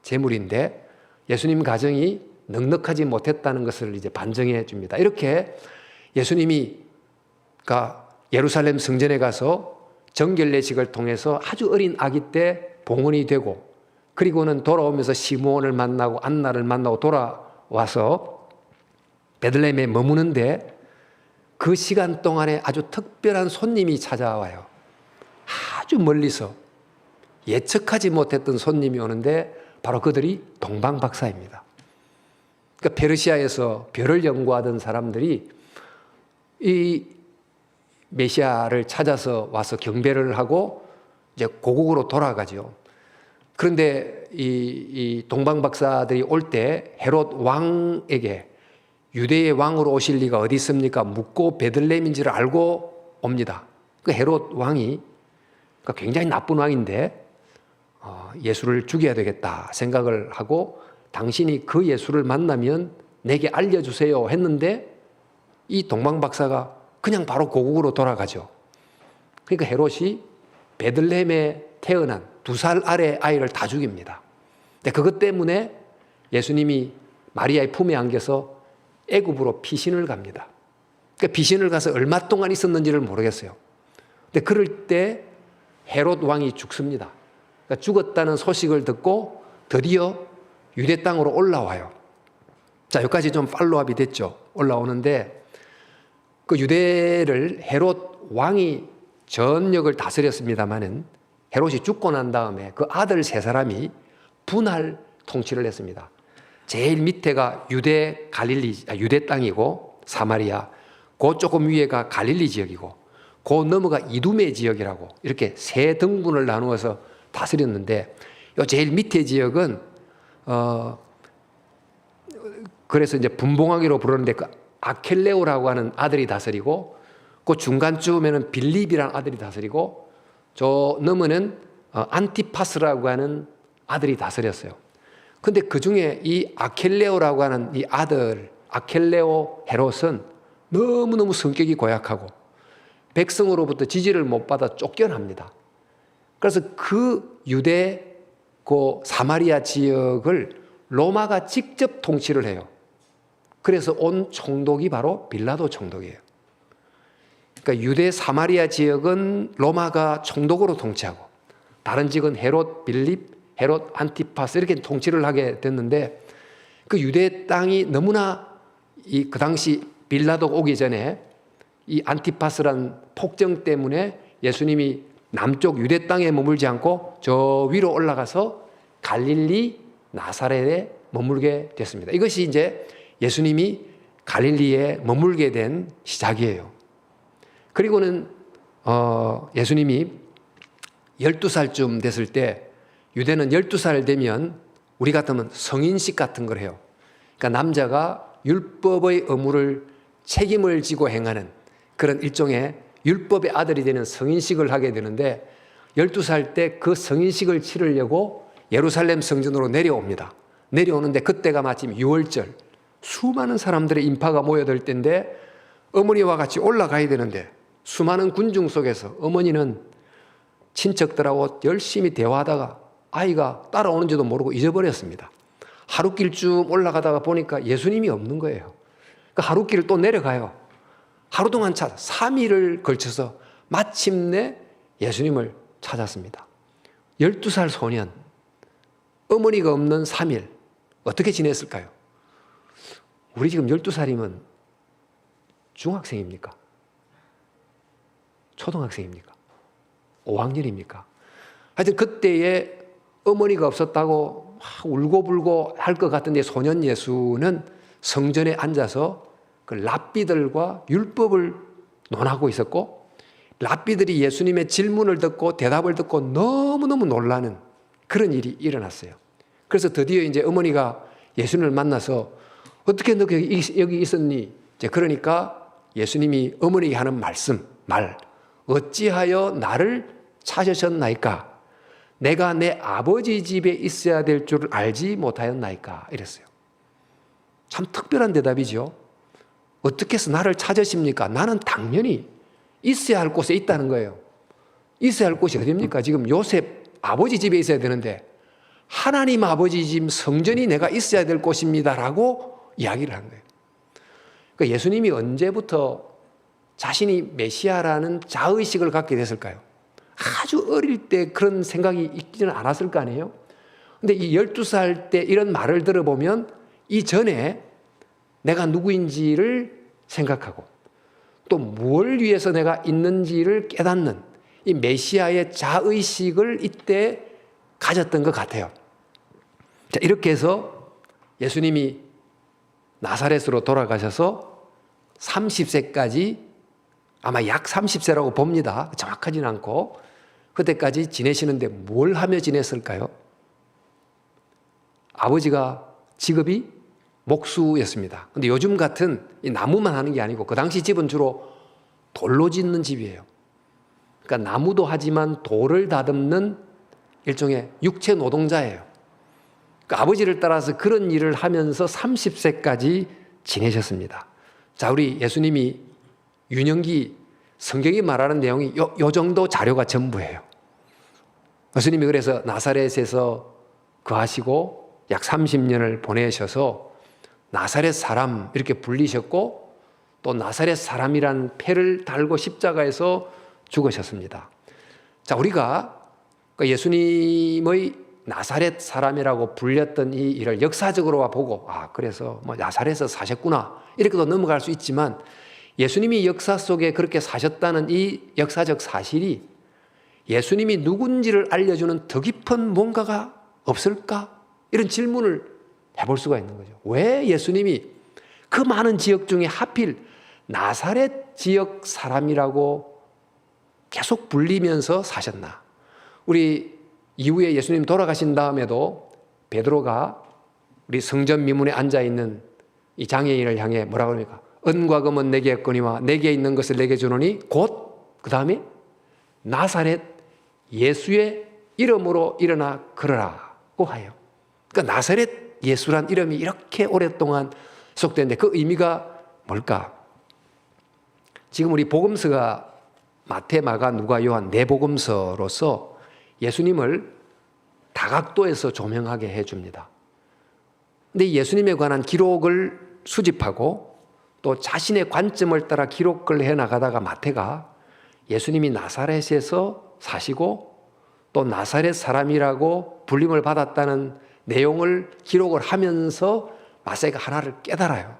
제물인데 예수님 가정이 넉넉하지 못했다는 것을 이제 반증해 줍니다. 이렇게 예수님이 예루살렘 성전에 가서 정결 예식을 통해서 아주 어린 아기 때 봉헌이 되고, 그리고는 돌아오면서 시므온을 만나고 안나를 만나고 돌아와서 베들레헴에 머무는데, 그 시간 동안에 아주 특별한 손님이 찾아와요. 아주 멀리서 예측하지 못했던 손님이 오는데 바로 그들이 동방박사입니다. 그러니까 페르시아에서 별을 연구하던 사람들이 이 메시아를 찾아서 와서 경배를 하고 이제 고국으로 돌아가죠. 그런데 이 동방박사들이 올 때 헤롯 왕에게 유대의 왕으로 오실 리가 어디 있습니까? 묻고 베들레헴인지를 알고 옵니다. 그 헤롯 왕이 굉장히 나쁜 왕인데 예수를 죽여야 되겠다 생각을 하고, 당신이 그 예수를 만나면 내게 알려주세요 했는데 이 동방박사가 그냥 바로 고국으로 돌아가죠. 그러니까 헤롯이 베들레헴에 태어난 2살 아래 아이를 다 죽입니다. 근데 그것 때문에 예수님이 마리아의 품에 안겨서 애굽으로 피신을 갑니다. 그러니까 피신을 가서 얼마 동안 있었는지를 모르겠어요. 근데 그럴 때 헤롯 왕이 죽습니다. 그러니까 죽었다는 소식을 듣고 드디어 유대 땅으로 올라와요. 자, 여기까지 좀 팔로업이 됐죠. 올라오는데 그 유대를 헤롯 왕이 전역을 다스렸습니다마는 헤롯이 죽고 난 다음에 그 아들 세 사람이 분할 통치를 했습니다. 제일 밑에가 유대 땅이고 사마리아, 그 조금 위에가 갈릴리 지역이고 그 넘어가 이두메 지역이라고 이렇게 세 등분을 나누어서 다스렸는데 요 제일 밑에 지역은 그래서 이제 분봉하기로 부르는데 그 아켈레오라고 하는 아들이 다스리고 그 중간쯤에는 빌립이라는 아들이 다스리고 저 너머는 안티파스라고 하는 아들이 다스렸어요. 근데 그 중에 이 아켈레오라고 하는 이 아들 아켈레오 헤롯은 너무너무 성격이 고약하고 백성으로부터 지지를 못 받아 쫓겨납니다. 그래서 그 유대 그 사마리아 지역을 로마가 직접 통치를 해요. 그래서 온 총독이 바로 빌라도 총독이에요. 그러니까 유대 사마리아 지역은 로마가 총독으로 통치하고 다른 지역은 헤롯 빌립, 헤롯 안티파스 이렇게 통치를 하게 됐는데 그 유대 땅이 너무나 그 당시 빌라도 오기 전에 이 안티파스란 폭정 때문에 예수님이 남쪽 유대 땅에 머물지 않고 저 위로 올라가서 갈릴리 나사렛에 머물게 됐습니다. 이것이 이제 예수님이 갈릴리에 머물게 된 시작이에요. 그리고는 예수님이 12살쯤 됐을 때 유대는 12살 되면 우리 같으면 성인식 같은 걸 해요. 그러니까 남자가 율법의 의무를 책임을 지고 행하는 그런 일종의 율법의 아들이 되는 성인식을 하게 되는데 12살 때 그 성인식을 치르려고 예루살렘 성전으로 내려옵니다. 내려오는데 그때가 마침 6월절 수많은 사람들의 인파가 모여들 때인데 어머니와 같이 올라가야 되는데 수많은 군중 속에서 어머니는 친척들하고 열심히 대화하다가 아이가 따라오는지도 모르고 잊어버렸습니다. 하루길쯤 올라가다가 보니까 예수님이 없는 거예요. 그러니까 하루길을 또 내려가요. 하루 동안 3일을 걸쳐서 마침내 예수님을 찾았습니다. 12살 소년, 어머니가 없는 3일 어떻게 지냈을까요? 우리 지금 12살이면 중학생입니까? 초등학생입니까? 5학년입니까? 하여튼 그때에 어머니가 없었다고 막 울고불고 할 것 같은데 소년 예수는 성전에 앉아서 그 랍비들과 율법을 논하고 있었고 랍비들이 예수님의 질문을 듣고 대답을 듣고 너무너무 놀라는 그런 일이 일어났어요. 그래서 드디어 이제 어머니가 예수님을 만나서 어떻게 너 여기 있었니? 이제 그러니까 예수님이 어머니에게 하는 말 어찌하여 나를 찾으셨나이까? 내가 내 아버지 집에 있어야 될 줄 알지 못하였나이까? 이랬어요. 참 특별한 대답이죠. 어떻게 해서 나를 찾으십니까? 나는 당연히 있어야 할 곳에 있다는 거예요. 있어야 할 곳이 어디입니까? 지금 요셉 아버지 집에 있어야 되는데 하나님 아버지 집 성전이 내가 있어야 될 곳입니다라고 이야기를 한 거예요. 그러니까 예수님이 언제부터 자신이 메시아라는 자의식을 갖게 됐을까요? 아주 어릴 때 그런 생각이 있지는 않았을 거 아니에요? 근데 이 12살 때 이런 말을 들어보면 이전에 내가 누구인지를 생각하고 또 뭘 위해서 내가 있는지를 깨닫는 이 메시아의 자의식을 이때 가졌던 것 같아요. 자, 이렇게 해서 예수님이 나사렛으로 돌아가셔서 30세까지 아마 약 30세라고 봅니다. 정확하지는 않고 그때까지 지내시는데 뭘 하며 지냈을까요? 아버지가 직업이 목수였습니다. 근데 요즘 같은 이 나무만 하는 게 아니고 그 당시 집은 주로 돌로 짓는 집이에요. 그러니까 나무도 하지만 돌을 다듬는 일종의 육체 노동자예요. 그러니까 아버지를 따라서 그런 일을 하면서 30세까지 지내셨습니다. 자, 우리 예수님이 유년기 성경이 말하는 내용이 요 정도 자료가 전부예요. 예수님이 그래서 나사렛에서 거하시고 약 30년을 보내셔서 나사렛 사람 이렇게 불리셨고 또 나사렛 사람이란 패를 달고 십자가에서 죽으셨습니다. 자, 우리가 예수님의 나사렛 사람이라고 불렸던 이 일을 역사적으로 보고 그래서 뭐 나사렛에서 사셨구나 이렇게도 넘어갈 수 있지만 예수님이 역사 속에 그렇게 사셨다는 이 역사적 사실이 예수님이 누군지를 알려주는 더 깊은 뭔가가 없을까? 이런 질문을 해볼 수가 있는 거죠. 왜 예수님이 그 많은 지역 중에 하필 나사렛 지역 사람이라고 계속 불리면서 사셨나? 우리 이후에 예수님 돌아가신 다음에도 베드로가 우리 성전 미문에 앉아있는 이 장애인을 향해 뭐라고 합니까? 은과 금은 내게 했거니와 내게 있는 것을 내게 주노니 곧 그 다음에 나사렛 예수의 이름으로 일어나 걸으라고 하여. 그러니까 나사렛 예수란 이름이 이렇게 오랫동안 속되는데 그 의미가 뭘까? 지금 우리 복음서가 마태, 마가, 누가, 요한 네 복음서로서 예수님을 다각도에서 조명하게 해줍니다. 근데 예수님에 관한 기록을 수집하고 또 자신의 관점을 따라 기록을 해나가다가 마태가 예수님이 나사렛에서 사시고 또 나사렛 사람이라고 불림을 받았다는 내용을 기록을 하면서 마태가 하나를 깨달아요.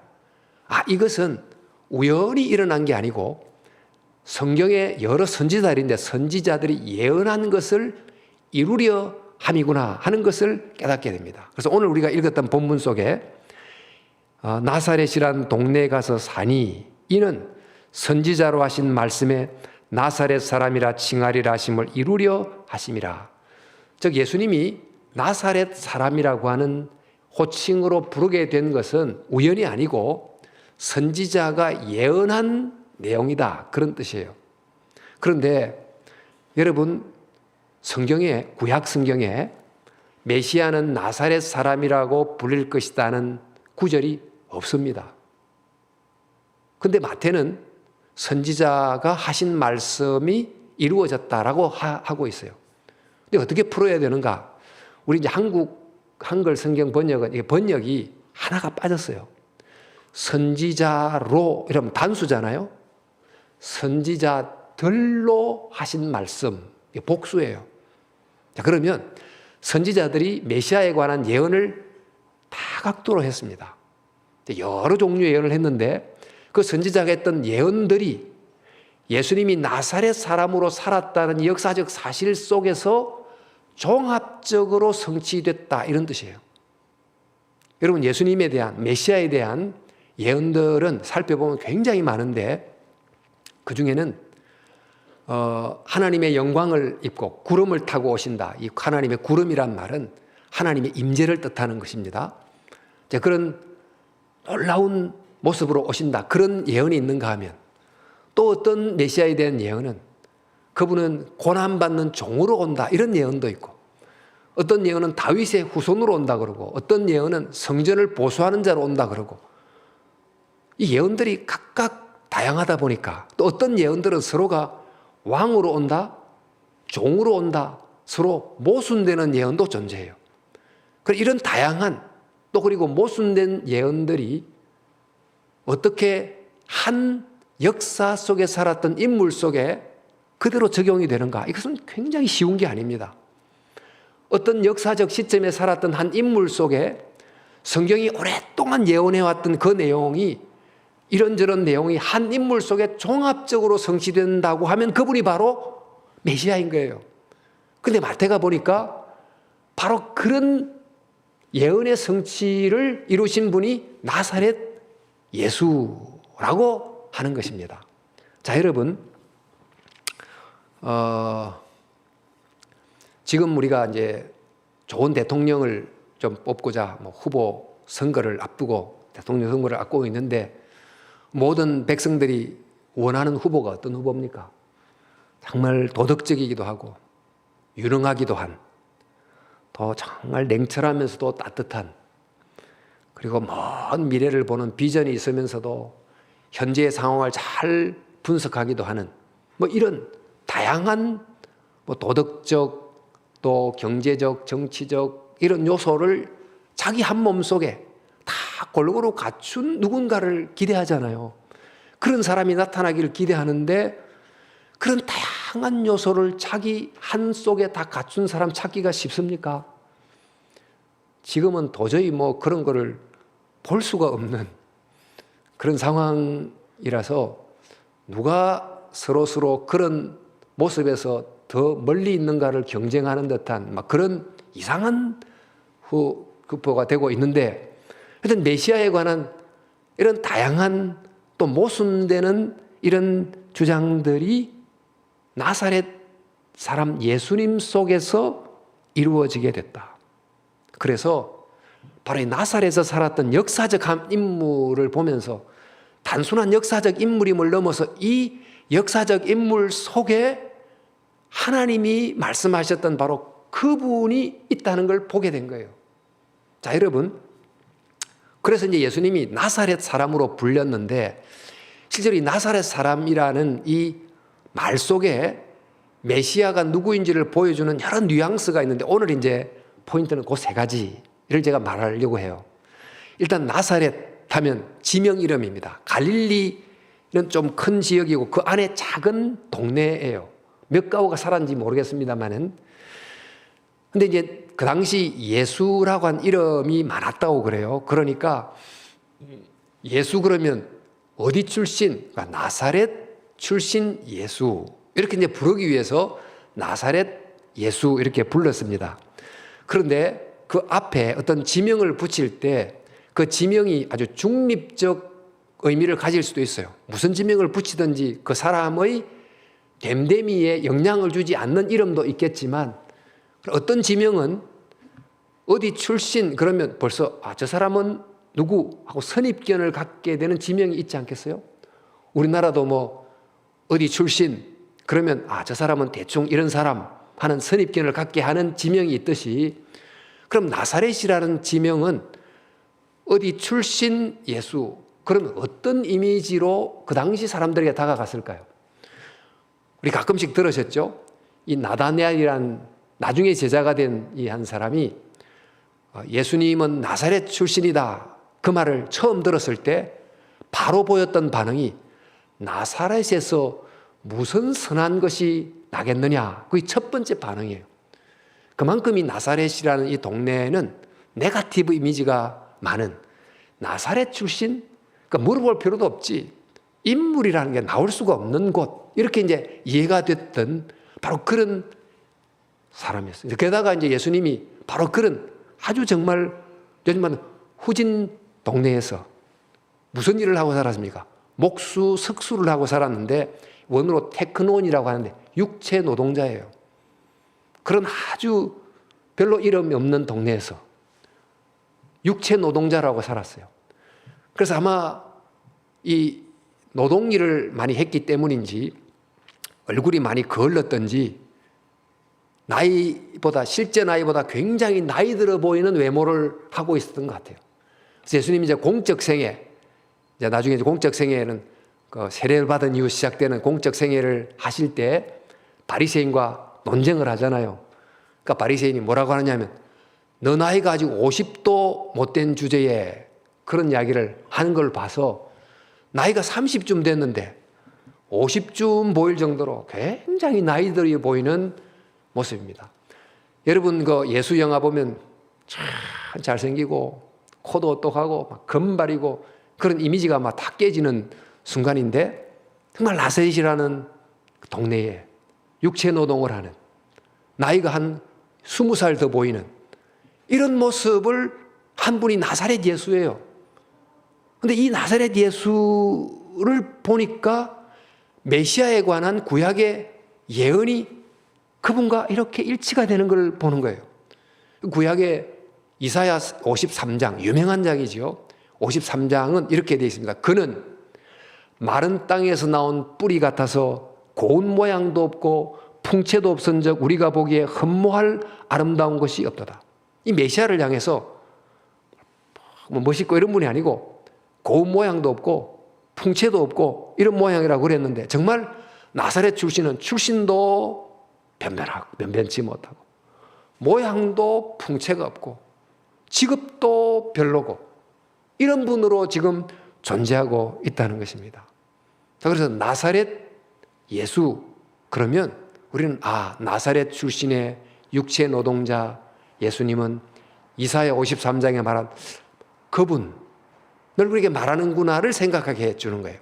아, 이것은 우연히 일어난 게 아니고 성경에 여러 선지자들인데 선지자들이 예언한 것을 이루려 함이구나 하는 것을 깨닫게 됩니다. 그래서 오늘 우리가 읽었던 본문 속에 나사렛이란 동네에 가서 사니 이는 선지자로 하신 말씀에 나사렛 사람이라 칭하리라 하심을 이루려 하심이라. 즉 예수님이 나사렛 사람이라고 하는 호칭으로 부르게 된 것은 우연이 아니고 선지자가 예언한 내용이다, 그런 뜻이에요. 그런데 여러분, 성경에, 구약 성경에 메시아는 나사렛 사람이라고 불릴 것이다는 구절이 없습니다. 근데 마태는 선지자가 하신 말씀이 이루어졌다라고 하고 있어요. 근데 어떻게 풀어야 되는가? 우리 이제 한글 성경 번역은, 이게 번역이 하나가 빠졌어요. 선지자로, 이러면 단수잖아요. 선지자들로 하신 말씀, 이게 복수예요. 자, 그러면 선지자들이 메시아에 관한 예언을 다각도로 했습니다. 여러 종류의 예언을 했는데 그 선지자가 했던 예언들이 예수님이 나사렛 사람으로 살았다는 역사적 사실 속에서 종합적으로 성취됐다, 이런 뜻이에요. 여러분, 예수님에 대한, 메시아에 대한 예언들은 살펴보면 굉장히 많은데 그 중에는 하나님의 영광을 입고 구름을 타고 오신다. 이 하나님의 구름이란 말은 하나님의 임재를 뜻하는 것입니다. 그런 놀라운 모습으로 오신다, 그런 예언이 있는가 하면 또 어떤 메시아에 대한 예언은 그분은 고난받는 종으로 온다, 이런 예언도 있고, 어떤 예언은 다윗의 후손으로 온다 그러고, 어떤 예언은 성전을 보수하는 자로 온다 그러고, 이 예언들이 각각 다양하다 보니까 또 어떤 예언들은 서로가 왕으로 온다, 종으로 온다, 서로 모순되는 예언도 존재해요. 이런 다양한 또 그리고 모순된 예언들이 어떻게 한 역사 속에 살았던 인물 속에 그대로 적용이 되는가? 이것은 굉장히 쉬운 게 아닙니다. 어떤 역사적 시점에 살았던 한 인물 속에 성경이 오랫동안 예언해왔던 그 내용이, 이런저런 내용이 한 인물 속에 종합적으로 성취된다고 하면 그분이 바로 메시아인 거예요. 근데 마태가 보니까 바로 그런 예언의 성취를 이루신 분이 나사렛 예수라고 하는 것입니다. 자, 여러분, 지금 우리가 이제 좋은 대통령을 좀 뽑고자 후보 선거를 앞두고 대통령 선거를 앞두고 있는데 모든 백성들이 원하는 후보가 어떤 후보입니까? 정말 도덕적이기도 하고 유능하기도 한, 더 정말 냉철하면서도 따뜻한, 그리고 먼 미래를 보는 비전이 있으면서도 현재의 상황을 잘 분석하기도 하는 이런 다양한 도덕적 또 경제적, 정치적 이런 요소를 자기 한 몸속에 다 골고루 갖춘 누군가를 기대하잖아요. 그런 사람이 나타나기를 기대하는데 그런 다양한 요소를 자기 한 속에 다 갖춘 사람 찾기가 쉽습니까? 지금은 도저히 그런 거를 볼 수가 없는 그런 상황이라서 누가 서로 그런 모습에서 더 멀리 있는가를 경쟁하는 듯한 막 그런 이상한 후보가 되고 있는데, 하여튼 메시아에 관한 이런 다양한 또 모순되는 이런 주장들이 나사렛 사람 예수님 속에서 이루어지게 됐다. 그래서 바로 이 나사렛에서 살았던 역사적 한 인물을 보면서 단순한 역사적 인물임을 넘어서 이 역사적 인물 속에 하나님이 말씀하셨던 바로 그분이 있다는 걸 보게 된 거예요. 자, 여러분, 그래서 이제 예수님이 나사렛 사람으로 불렸는데, 실제로 이 나사렛 사람이라는 이 말 속에 메시아가 누구인지를 보여주는 여러 뉘앙스가 있는데, 오늘 이제 포인트는 그 세 가지를 제가 말하려고 해요. 일단 나사렛 하면 지명 이름입니다. 갈릴리는 좀 큰 지역이고 그 안에 작은 동네예요. 몇 가구가 살았는지 모르겠습니다만은. 근데 이제 그 당시 예수라고 한 이름이 많았다고 그래요. 그러니까 예수 그러면 어디 출신? 그러니까 나사렛 출신 예수. 이렇게 이제 부르기 위해서 나사렛 예수 이렇게 불렀습니다. 그런데 그 앞에 어떤 지명을 붙일 때 그 지명이 아주 중립적 의미를 가질 수도 있어요. 무슨 지명을 붙이든지 그 사람의 됨됨이에 영향을 주지 않는 이름도 있겠지만, 어떤 지명은 어디 출신 그러면 벌써 저 사람은 누구 하고 선입견을 갖게 되는 지명이 있지 않겠어요? 우리나라도 뭐 어디 출신 그러면 저 사람은 대충 이런 사람 하는 선입견을 갖게 하는 지명이 있듯이, 그럼 나사렛이라는 지명은 어디 출신 예수, 그러면 어떤 이미지로 그 당시 사람들에게 다가갔을까요? 우리 가끔씩 들으셨죠? 이 나다네엘이란 나중에 제자가 된 이 한 사람이 예수님은 나사렛 출신이다, 그 말을 처음 들었을 때 바로 보였던 반응이 나사렛에서 무슨 선한 것이 나겠느냐, 그게 첫 번째 반응이에요. 그만큼 이 나사렛이라는 이 동네에는 네거티브 이미지가 많은, 나사렛 출신? 그러니까 물어볼 필요도 없지, 인물이라는 게 나올 수가 없는 곳, 이렇게 이제 이해가 됐던 바로 그런 사람이었어요. 게다가 이제 예수님이 바로 그런 아주 정말 요즘 말하는 후진 동네에서 무슨 일을 하고 살았습니까? 목수, 석수를 하고 살았는데, 원어로 테크논이라고 하는데 육체 노동자예요. 그런 아주 별로 이름이 없는 동네에서 육체 노동자라고 살았어요. 그래서 아마 이 노동일을 많이 했기 때문인지 얼굴이 많이 거을렀던지 나이보다, 실제 나이보다 굉장히 나이 들어 보이는 외모를 하고 있었던 것 같아요. 그래서 예수님이 이제 공적 생애, 이제 나중에 이제 공적 생애는 그 세례를 받은 이후 시작되는 공적 생애를 하실 때 바리새인과 논쟁을 하잖아요. 그러니까 바리새인이 뭐라고 하느냐면, 너 나이가 아직 50도 못된 주제에 그런 이야기를 하는 걸 봐서 나이가 30쯤 됐는데 50쯤 보일 정도로 굉장히 나이 들어 보이는 모습입니다. 여러분 그 예수 영화 보면 참 잘생기고 코도 똑하고 막 금발이고 그런 이미지가 막 다 깨지는 순간인데, 정말 나사렛이라는 동네에 육체 노동을 하는, 나이가 한 20살 더 보이는 이런 모습을 한 분이 나사렛 예수예요. 그런데 이 나사렛 예수를 보니까 메시아에 관한 구약의 예언이 그분과 이렇게 일치가 되는 걸 보는 거예요. 구약의 이사야 53장, 유명한 장이죠. 53장은 이렇게 되어 있습니다. 그는 마른 땅에서 나온 뿌리 같아서 고운 모양도 없고 풍채도 없은즉 우리가 보기에 흠모할 아름다운 것이 없도다. 이 메시아를 향해서 뭐 멋있고 이런 분이 아니고 고운 모양도 없고 풍채도 없고 이런 모양이라고 그랬는데, 정말 나사렛 출신은 출신도 변변치 못하고 모양도 풍채가 없고 직업도 별로고 이런 분으로 지금 존재하고 있다는 것입니다. 자, 그래서 나사렛 예수 그러면 우리는 나사렛 출신의 육체 노동자 예수님은 이사야 53장에 말한 그분을 우리에게 말하는구나를 생각하게 해주는 거예요.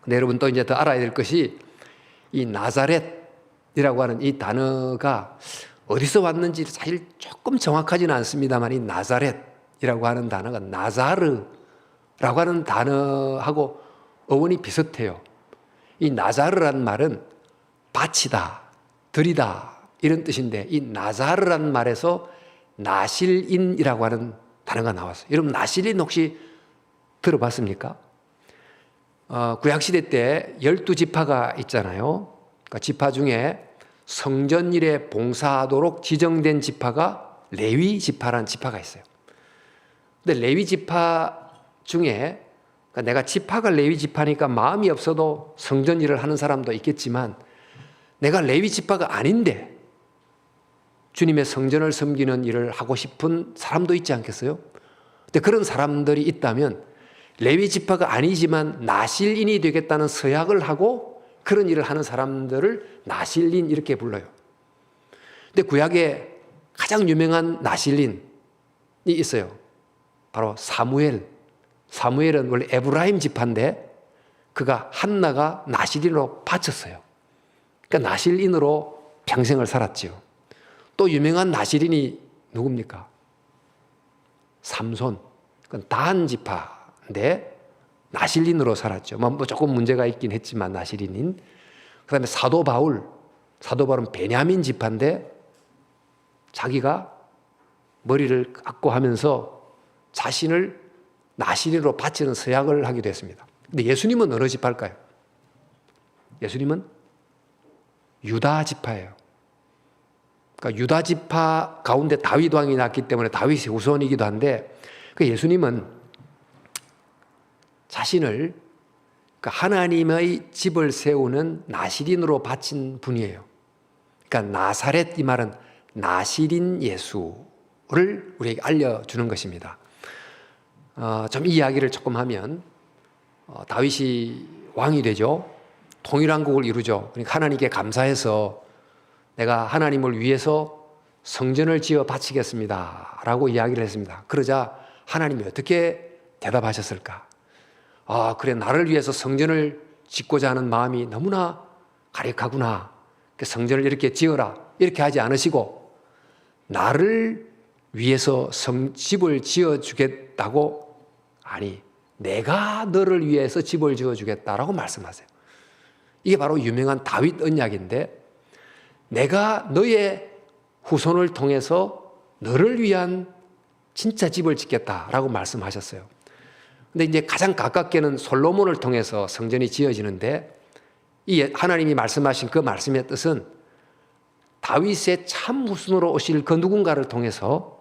근데 여러분 또 이제 더 알아야 될 것이 이 나사렛이라고 하는 이 단어가 어디서 왔는지 사실 조금 정확하지는 않습니다만 이 나사렛이라고 하는 단어가 나자르라고 하는 단어하고 어원이 비슷해요. 이 나자르란 말은 바치다, 들이다 이런 뜻인데 이 나자르란 말에서 나실인이라고 하는 단어가 나왔어요. 여러분 나실인 혹시 들어봤습니까? 구약시대 때 12지파가 있잖아요. 그러니까 지파 중에 성전 일에 봉사하도록 지정된 지파가 레위 지파라는 지파가 있어요. 근데 레위 지파 중에 그러니까 내가 지파가 레위 지파니까 마음이 없어도 성전 일을 하는 사람도 있겠지만 내가 레위 지파가 아닌데 주님의 성전을 섬기는 일을 하고 싶은 사람도 있지 않겠어요? 근데 그런 사람들이 있다면 레위 지파가 아니지만 나실인이 되겠다는 서약을 하고 그런 일을 하는 사람들을 나실인 이렇게 불러요. 근데 구약에 가장 유명한 나실인이 있어요. 바로 사무엘. 사무엘은 원래 에브라임 지파인데 그가 한나가 나실인으로 바쳤어요. 그러니까 나실인으로 평생을 살았지요. 또 유명한 나실인이 누굽니까? 삼손. 그건 다한 지파인데 나실인으로 살았죠. 뭐 조금 문제가 있긴 했지만 나실인인. 그 다음에 사도 바울. 사도 바울은 베냐민 지파인데 자기가 머리를 깎고 하면서 자신을 나실인으로 바치는 서약을 하기도 했습니다. 근데 예수님은 어느 지파일까요? 예수님은 유다 지파예요. 그러니까 유다 지파 가운데 다윗 왕이 났기 때문에 다윗이 후손이기도 한데 그 예수님은 자신을 그러니까 하나님의 집을 세우는 나실인으로 바친 분이에요. 그러니까 나사렛 이 말은 나실인 예수를 우리에게 알려주는 것입니다. 좀 이야기를 조금 하면 다윗이 왕이 되죠. 통일왕국을 이루죠. 그러니까 하나님께 감사해서 내가 하나님을 위해서 성전을 지어 바치겠습니다 라고 이야기를 했습니다. 그러자 하나님이 어떻게 대답하셨을까? 그래 나를 위해서 성전을 짓고자 하는 마음이 너무나 가력하구나. 성전을 이렇게 지어라 이렇게 하지 않으시고 나를 위해서 집을 지어주겠다고 아니 내가 너를 위해서 집을 지어주겠다라고 말씀하세요. 이게 바로 유명한 다윗 언약인데 내가 너의 후손을 통해서 너를 위한 진짜 집을 짓겠다라고 말씀하셨어요. 근데 이제 가장 가깝게는 솔로몬을 통해서 성전이 지어지는데 이 하나님이 말씀하신 그 말씀의 뜻은 다윗의 참 후손으로 오실 그 누군가를 통해서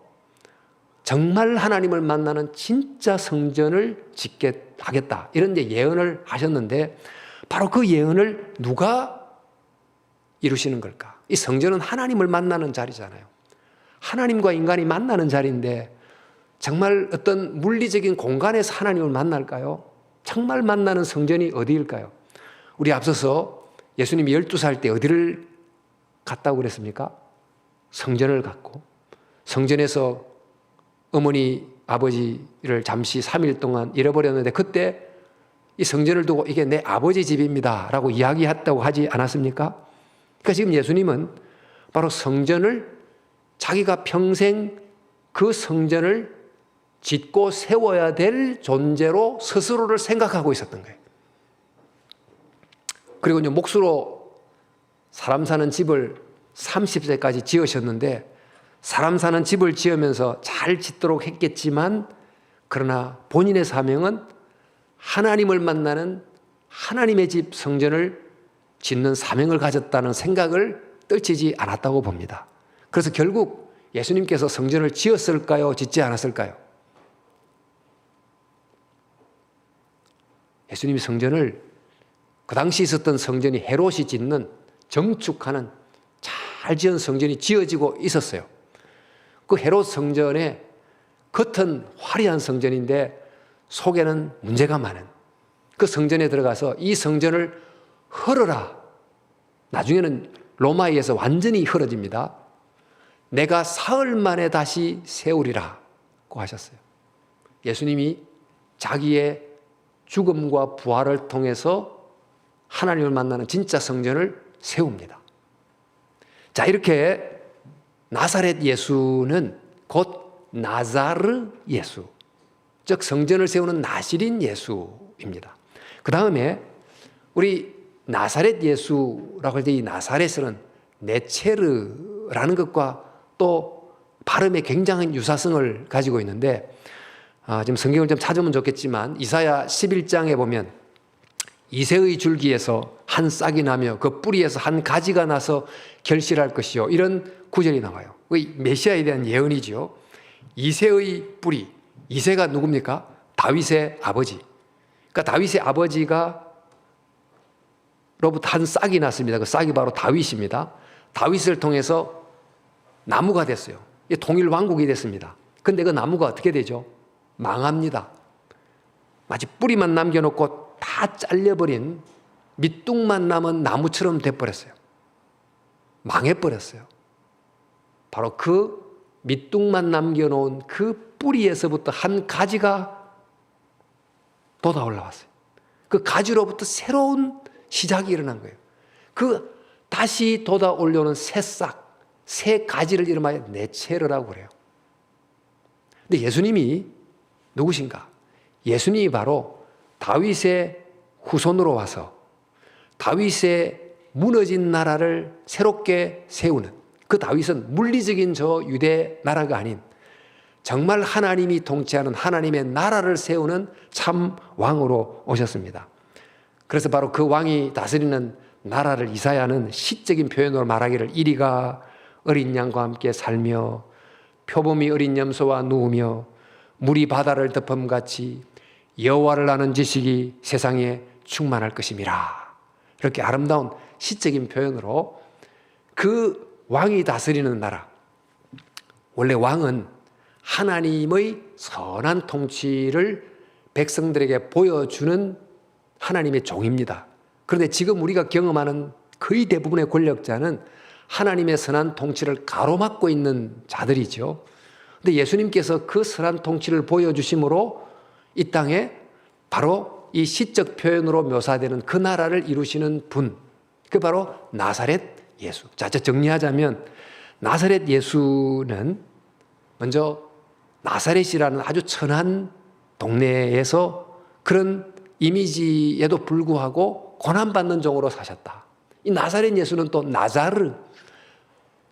정말 하나님을 만나는 진짜 성전을 짓게 하겠다 이런 이제 예언을 하셨는데 바로 그 예언을 누가 이루시는 걸까? 이 성전은 하나님을 만나는 자리잖아요. 하나님과 인간이 만나는 자리인데 정말 어떤 물리적인 공간에서 하나님을 만날까요? 정말 만나는 성전이 어디일까요? 우리 앞서서 예수님이 12살 때 어디를 갔다고 그랬습니까? 성전을 갔고 성전에서 어머니 아버지를 잠시 3일 동안 잃어버렸는데 그때 이 성전을 두고 이게 내 아버지 집입니다 라고 이야기했다고 하지 않았습니까? 그러니까 지금 예수님은 바로 성전을 자기가 평생 그 성전을 짓고 세워야 될 존재로 스스로를 생각하고 있었던 거예요. 그리고 이제 몫으로 사람 사는 집을 30세까지 지으셨는데 사람 사는 집을 지으면서 잘 짓도록 했겠지만 그러나 본인의 사명은 하나님을 만나는 하나님의 집 성전을 짓는 사명을 가졌다는 생각을 떨치지 않았다고 봅니다. 그래서 결국 예수님께서 성전을 지었을까요? 짓지 않았을까요? 예수님이 성전을 그 당시 있었던 성전이 헤롯이 짓는 정축하는 잘 지은 성전이 지어지고 있었어요. 그 헤롯 성전의 겉은 화려한 성전인데 속에는 문제가 많은 그 성전에 들어가서 이 성전을 헐어라. 나중에는 로마에 의해서 완전히 헐어집니다. 내가 사흘 만에 다시 세우리라고 하셨어요. 예수님이 자기의 죽음과 부활을 통해서 하나님을 만나는 진짜 성전을 세웁니다. 자, 이렇게 나사렛 예수는 곧 나자르 예수, 즉 성전을 세우는 나시린 예수입니다. 그 다음에 우리 나사렛 예수라고 할 때 이 나사렛은 네체르라는 것과 또 발음에 굉장한 유사성을 가지고 있는데, 지금 성경을 좀 찾으면 좋겠지만 이사야 11장에 보면 이새의 줄기에서 한 싹이 나며 그 뿌리에서 한 가지가 나서 결실할 것이요, 이런 구절이 나와요. 메시아에 대한 예언이죠. 이새의 뿌리, 이새가 누굽니까? 다윗의 아버지. 그러니까 다윗의 아버지가 로부터 한 싹이 났습니다. 그 싹이 바로 다윗입니다. 다윗을 통해서 나무가 됐어요. 통일 왕국이 됐습니다. 근데 그 나무가 어떻게 되죠? 망합니다. 마치 뿌리만 남겨놓고 다 잘려버린 밑둥만 남은 나무처럼 돼버렸어요. 망해버렸어요. 바로 그 밑둥만 남겨놓은 그 뿌리에서부터 한 가지가 돋아 올라왔어요. 그 가지로부터 새로운 시작이 일어난 거예요. 그 다시 돋아 올려오는 새싹, 새 가지를 이름하여 네체르라고 그래요. 근데 예수님이 누구신가? 예수님이 바로 다윗의 후손으로 와서 다윗의 무너진 나라를 새롭게 세우는, 그 다윗은 물리적인 저 유대 나라가 아닌 정말 하나님이 통치하는 하나님의 나라를 세우는 참 왕으로 오셨습니다. 그래서 바로 그 왕이 다스리는 나라를 이사야는 시적인 표현으로 말하기를, 이리가 어린 양과 함께 살며 표범이 어린 염소와 누우며 물이 바다를 덮음같이 여호와를 아는 지식이 세상에 충만할 것임이라. 이렇게 아름다운 시적인 표현으로 그 왕이 다스리는 나라, 원래 왕은 하나님의 선한 통치를 백성들에게 보여주는 하나님의 종입니다. 그런데 지금 우리가 경험하는 거의 대부분의 권력자는 하나님의 선한 통치를 가로막고 있는 자들이죠. 그런데 예수님께서 그 선한 통치를 보여주심으로 이 땅에 바로 이 시적 표현으로 묘사되는 그 나라를 이루시는 분, 그 바로 나사렛 예수. 자, 정리하자면 나사렛 예수는 먼저 나사렛이라는 아주 천한 동네에서 그런 이미지에도 불구하고 고난받는 종으로 사셨다. 이 나사렛 예수는 또 나자르,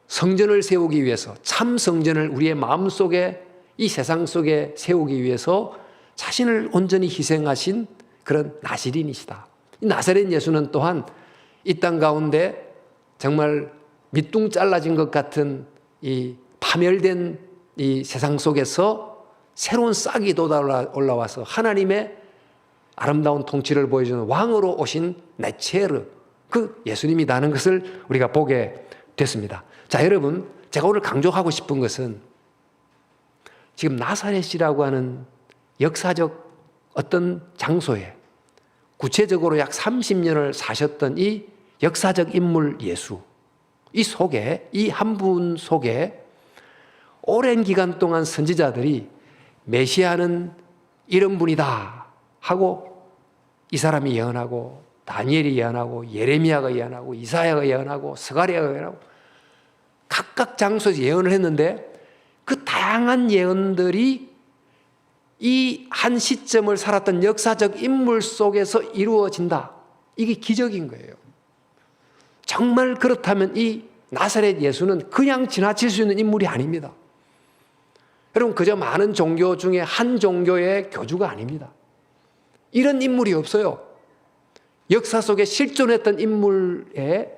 성전을 세우기 위해서, 참 성전을 우리의 마음속에, 이 세상 속에 세우기 위해서 자신을 온전히 희생하신 그런 나시린이시다. 이 나사렛 예수는 또한 이 땅 가운데 정말 밑둥 잘라진 것 같은 이 파멸된 이 세상 속에서 새로운 싹이 돋아 올라와서 하나님의 아름다운 통치를 보여주는 왕으로 오신 네체르, 그 예수님이라는 것을 우리가 보게 됐습니다. 자, 여러분, 제가 오늘 강조하고 싶은 것은 지금 나사렛이라고 하는 역사적 어떤 장소에 구체적으로 약 30년을 사셨던 이 역사적 인물 예수, 이 속에, 이 한 분 속에 오랜 기간 동안 선지자들이 메시아는 이런 분이다 하고 이 사람이 예언하고, 다니엘이 예언하고, 예레미야가 예언하고, 이사야가 예언하고, 스가랴가 예언하고, 각각 장소에서 예언을 했는데 그 다양한 예언들이 이 한 시점을 살았던 역사적 인물 속에서 이루어진다. 이게 기적인 거예요. 정말 그렇다면 이 나사렛 예수는 그냥 지나칠 수 있는 인물이 아닙니다. 여러분, 그저 많은 종교 중에 한 종교의 교주가 아닙니다. 이런 인물이 없어요. 역사 속에 실존했던 인물의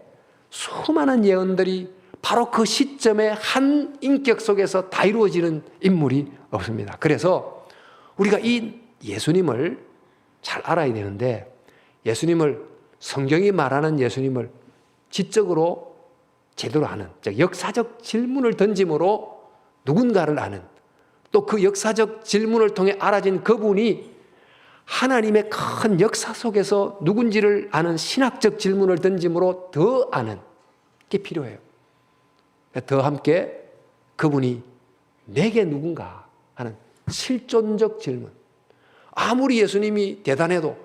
수많은 예언들이 바로 그 시점의 한 인격 속에서 다 이루어지는 인물이 없습니다. 그래서 우리가 이 예수님을 잘 알아야 되는데, 예수님을, 성경이 말하는 예수님을 지적으로 제대로 아는, 즉 역사적 질문을 던짐으로 누군가를 아는, 또 그 역사적 질문을 통해 알아진 그분이 하나님의 큰 역사 속에서 누군지를 아는 신학적 질문을 던짐으로 더 아는 게 필요해요. 더 함께 그분이 내게 누군가 하는 실존적 질문. 아무리 예수님이 대단해도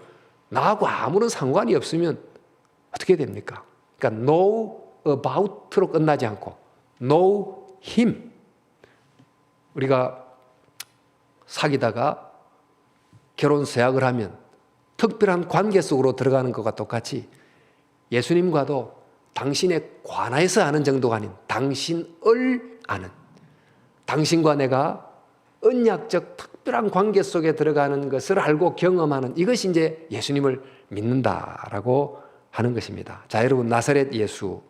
나하고 아무런 상관이 없으면 어떻게 됩니까? 그러니까 know about로 끝나지 않고 know him. 우리가 사귀다가 결혼 서약을 하면 특별한 관계 속으로 들어가는 것과 똑같이 예수님과도 당신에 관하여서 아는 정도가 아닌 당신을 아는, 당신과 내가 언약적 특별한 관계 속에 들어가는 것을 알고 경험하는, 이것이 이제 예수님을 믿는다라고 하는 것입니다. 자, 여러분, 나사렛 예수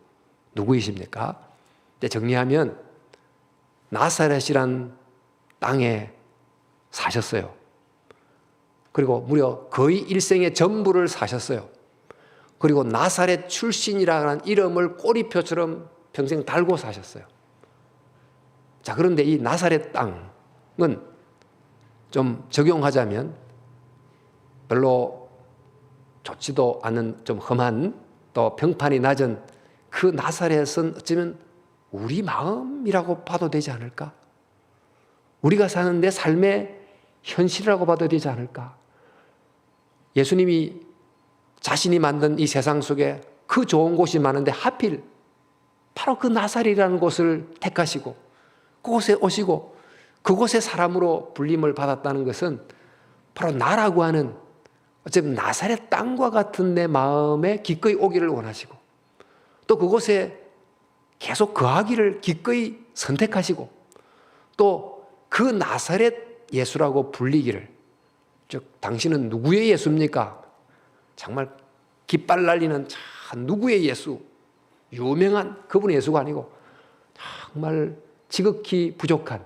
누구이십니까? 이제 정리하면 나사렛이란 땅에 사셨어요. 그리고 무려 거의 일생의 전부를 사셨어요. 그리고 나사렛 출신이라는 이름을 꼬리표처럼 평생 달고 사셨어요. 자, 그런데 이 나사렛 땅은 좀 적용하자면 별로 좋지도 않은 좀 험한 또 평판이 낮은 그 나사렛은 어쩌면 우리 마음이라고 봐도 되지 않을까? 우리가 사는 내 삶의 현실이라고 봐도 되지 않을까? 예수님이 자신이 만든 이 세상 속에 그 좋은 곳이 많은데 하필 바로 그 나사렛이라는 곳을 택하시고 그곳에 오시고 그곳의 사람으로 불림을 받았다는 것은 바로 나라고 하는 어쩌면 나사렛 땅과 같은 내 마음에 기꺼이 오기를 원하시고 또 그곳에 계속 거하기를 기꺼이 선택하시고 또 그 나사렛 예수라고 불리기를, 즉 당신은 누구의 예수입니까? 정말 깃발 날리는 참 누구의 예수, 유명한 그분의 예수가 아니고 정말 지극히 부족한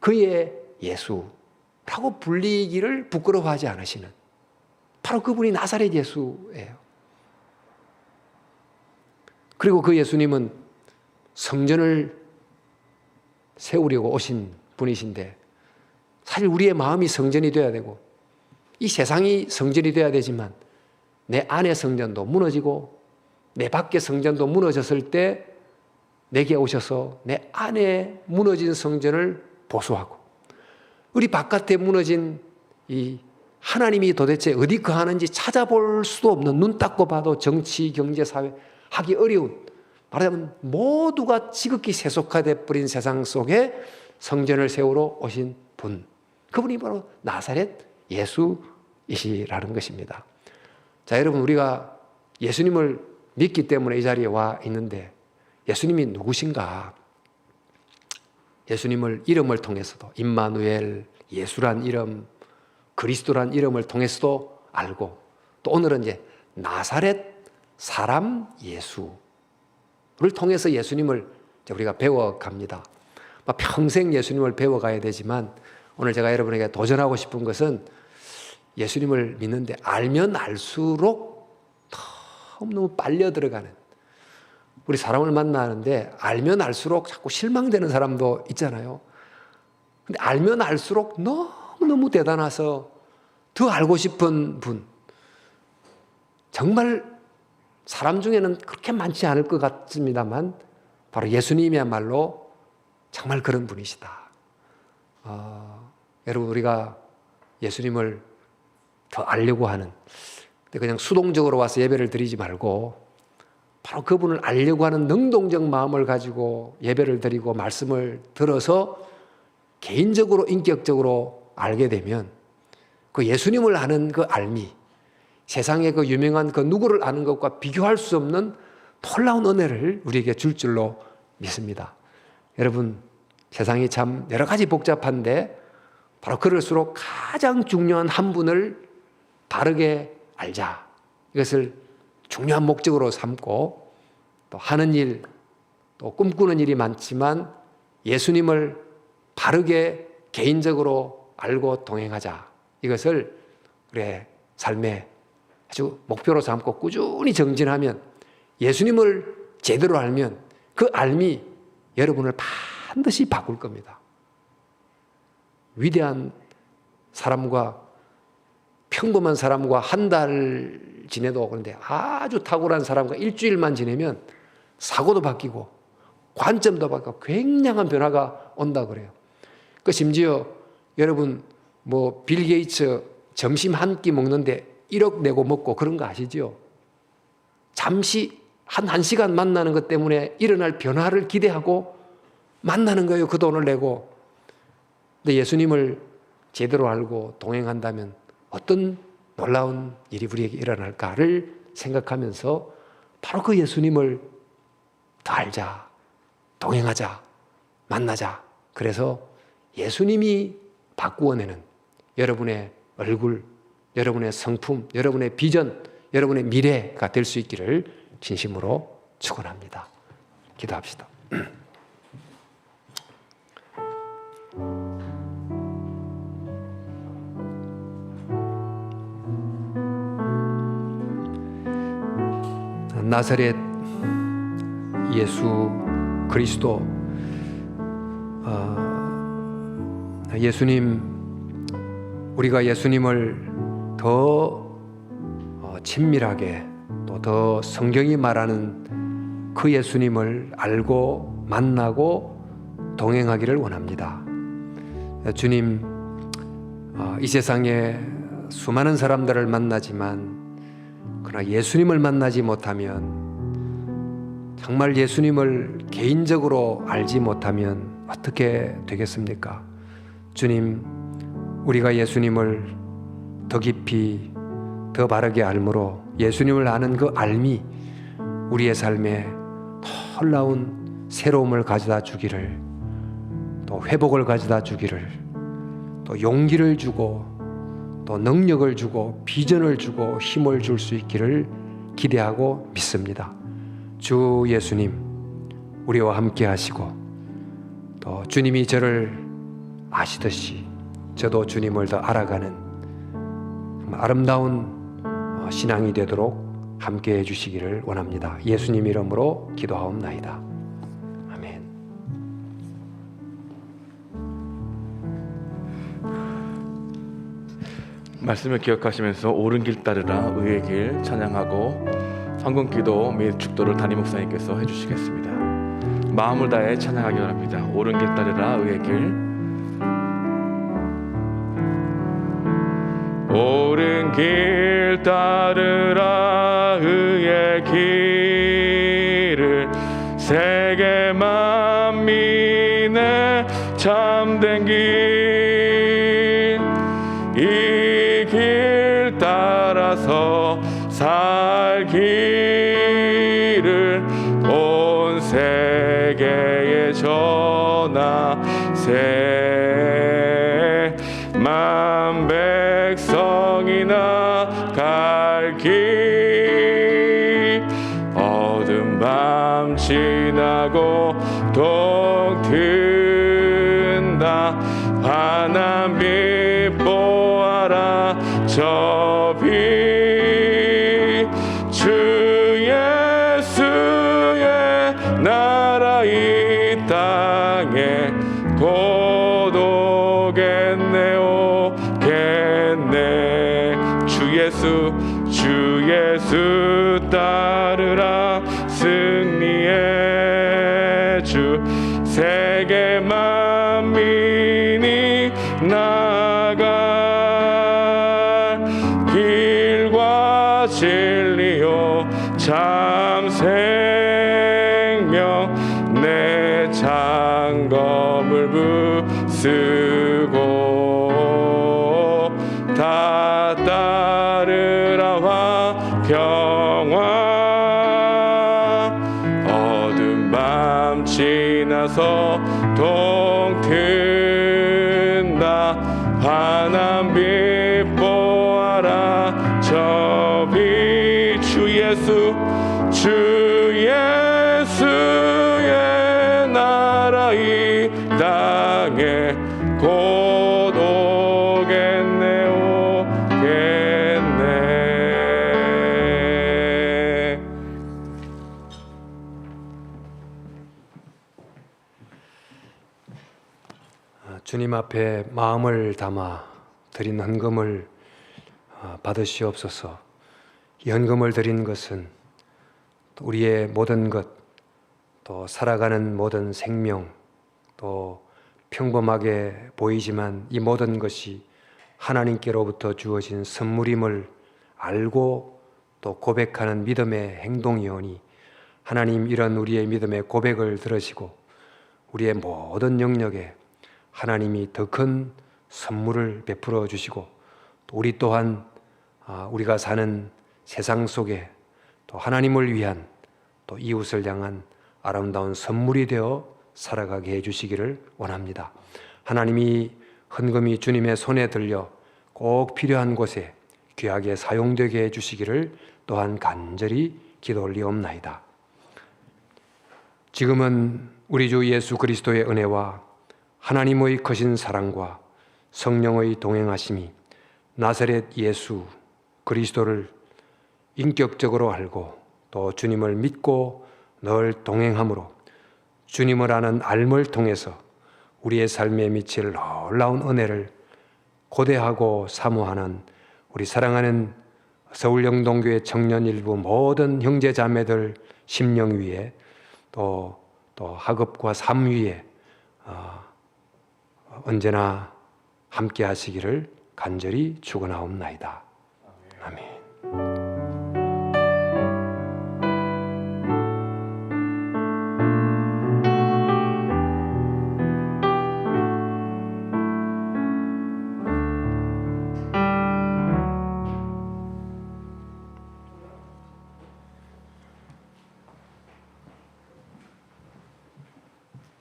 그의 예수라고 불리기를 부끄러워하지 않으시는 바로 그분이 나사렛 예수예요. 그리고 그 예수님은 성전을 세우려고 오신 분이신데 사실 우리의 마음이 성전이 되어야 되고 이 세상이 성전이 되어야 되지만 내 안의 성전도 무너지고 내 밖의 성전도 무너졌을 때 내게 오셔서 내 안에 무너진 성전을 보수하고 우리 바깥에 무너진 이 하나님이 도대체 어디 거하는지 찾아볼 수도 없는, 눈 닦고 봐도 정치, 경제, 사회 하기 어려운, 말하자면 모두가 지극히 세속화돼 버린 세상 속에 성전을 세우러 오신 분, 그분이 바로 나사렛 예수이시라는 것입니다. 자, 여러분, 우리가 예수님을 믿기 때문에 이 자리에 와 있는데 예수님이 누구신가? 예수님을 이름을 통해서도 임마누엘, 예수란 이름, 그리스도란 이름을 통해서도 알고 또 오늘은 이제 나사렛 사람 예수를 통해서 예수님을 우리가 배워갑니다. 평생 예수님을 배워가야 되지만 오늘 제가 여러분에게 도전하고 싶은 것은 예수님을 믿는데 알면 알수록 너무 빨려 들어가는, 우리 사람을 만나는데 알면 알수록 자꾸 실망되는 사람도 있잖아요. 근데 알면 알수록 너무너무 대단해서 더 알고 싶은 분, 정말 사람 중에는 그렇게 많지 않을 것 같습니다만 바로 예수님이야말로 정말 그런 분이시다. 여러분, 우리가 예수님을 더 알려고 하는, 그냥 수동적으로 와서 예배를 드리지 말고 바로 그분을 알려고 하는 능동적 마음을 가지고 예배를 드리고 말씀을 들어서 개인적으로 인격적으로 알게 되면 그 예수님을 아는 그 알미, 세상의 그 유명한 그 누구를 아는 것과 비교할 수 없는 놀라운 은혜를 우리에게 줄 줄로 믿습니다. 여러분, 세상이 참 여러 가지 복잡한데 바로 그럴수록 가장 중요한 한 분을 바르게 알자, 이것을 중요한 목적으로 삼고 또 하는 일, 또 꿈꾸는 일이 많지만 예수님을 바르게 개인적으로 알고 동행하자, 이것을 우리의 삶의 아주 목표로 삼고 꾸준히 정진하면 예수님을 제대로 알면 그 알미 여러분을 반드시 바꿀 겁니다. 위대한 사람과 평범한 사람과 한 달 지내도, 그런데 아주 탁월한 사람과 일주일만 지내면 사고도 바뀌고 관점도 바뀌고 굉장한 변화가 온다 그래요. 그 심지어 여러분 빌 게이츠 점심 한 끼 먹는데 1억 내고 먹고 그런 거 아시죠? 잠시 한 시간 만나는 것 때문에 일어날 변화를 기대하고 만나는 거예요. 그 돈을 내고. 근데 예수님을 제대로 알고 동행한다면 어떤 놀라운 일이 우리에게 일어날까를 생각하면서 바로 그 예수님을 더 알자, 동행하자, 만나자. 그래서 예수님이 바꾸어내는 여러분의 얼굴, 여러분의 성품, 여러분의 비전, 여러분의 미래가 될 수 있기를 진심으로 축원합니다. 기도합시다. 나사렛 예수 그리스도, 예수님, 우리가 예수님을 더 친밀하게 또 더 성경이 말하는 그 예수님을 알고 만나고 동행하기를 원합니다. 주님, 이 세상에 수많은 사람들을 만나지만 그러나 예수님을 만나지 못하면, 정말 예수님을 개인적으로 알지 못하면 어떻게 되겠습니까? 주님, 우리가 예수님을 더 깊이 더 바르게 알므로 예수님을 아는 그 알미 우리의 삶에 놀라운 새로움을 가져다 주기를, 또 회복을 가져다 주기를, 또 용기를 주고 또 능력을 주고 비전을 주고 힘을 줄 수 있기를 기대하고 믿습니다. 주 예수님, 우리와 함께 하시고 또 주님이 저를 아시듯이 저도 주님을 더 알아가는 아름다운 신앙이 되도록 함께 해주시기를 원합니다. 예수님 이름으로 기도하옵나이다. 아멘. 말씀을 기억하시면서 옳은 길 따르라 의의 길 찬양하고 황금기도 및 축도를 담임 목사님께서 해주시겠습니다. 마음을 다해 찬양하기 바랍니다. 옳은 길 따르라 의의 길. 옳은 길 따르라 의의 길을, 세계 만민의 참된 길, 이 길 따라서 살기를 온 세계에 전하세. 만 백성이나 갈 길, 어두운 밤 지나고 동튼다. 환한 빛 보아라 저 빛, 주 예수의 나라 이 땅에 곧 오겠네 오겠네. 주 예수 따르라 승리의 주, 세계 만민이 나갈 길과 진리요 참 생명, 내 장검을 부수고 다 따르라 화평화. 어두운 밤 지나서 동튼다. 환한 빛 보아라 저 빛, 주 예수의 나라 이 땅에 곧 오겠네 오겠네. 주님 앞에 마음을 담아 드린 헌금을 받으시옵소서. 이 헌금을 드린 것은 우리의 모든 것, 또 살아가는 모든 생명, 또 평범하게 보이지만 이 모든 것이 하나님께로부터 주어진 선물임을 알고 또 고백하는 믿음의 행동이오니 하나님 이런 우리의 믿음의 고백을 들으시고 우리의 모든 영역에 하나님이 더 큰 선물을 베풀어 주시고 또 우리 또한 우리가 사는 세상 속에 또 하나님을 위한 또 이웃을 향한 아름다운 선물이 되어 살아가게 해주시기를 원합니다. 하나님이 헌금이 주님의 손에 들려 꼭 필요한 곳에 귀하게 사용되게 해주시기를 또한 간절히 기도 올리옵나이다. 지금은 우리 주 예수 그리스도의 은혜와 하나님의 크신 사랑과 성령의 동행하심이 나사렛 예수 그리스도를 인격적으로 알고 또 주님을 믿고 늘 동행함으로 주님을 아는 삶을 통해서 우리의 삶에 미칠 놀라운 은혜를 고대하고 사모하는 우리 사랑하는 서울영동교회 청년 일부 모든 형제자매들 심령 위에 또 학업과 삶 위에 언제나 함께 하시기를 간절히 축원하옵나이다. 아멘.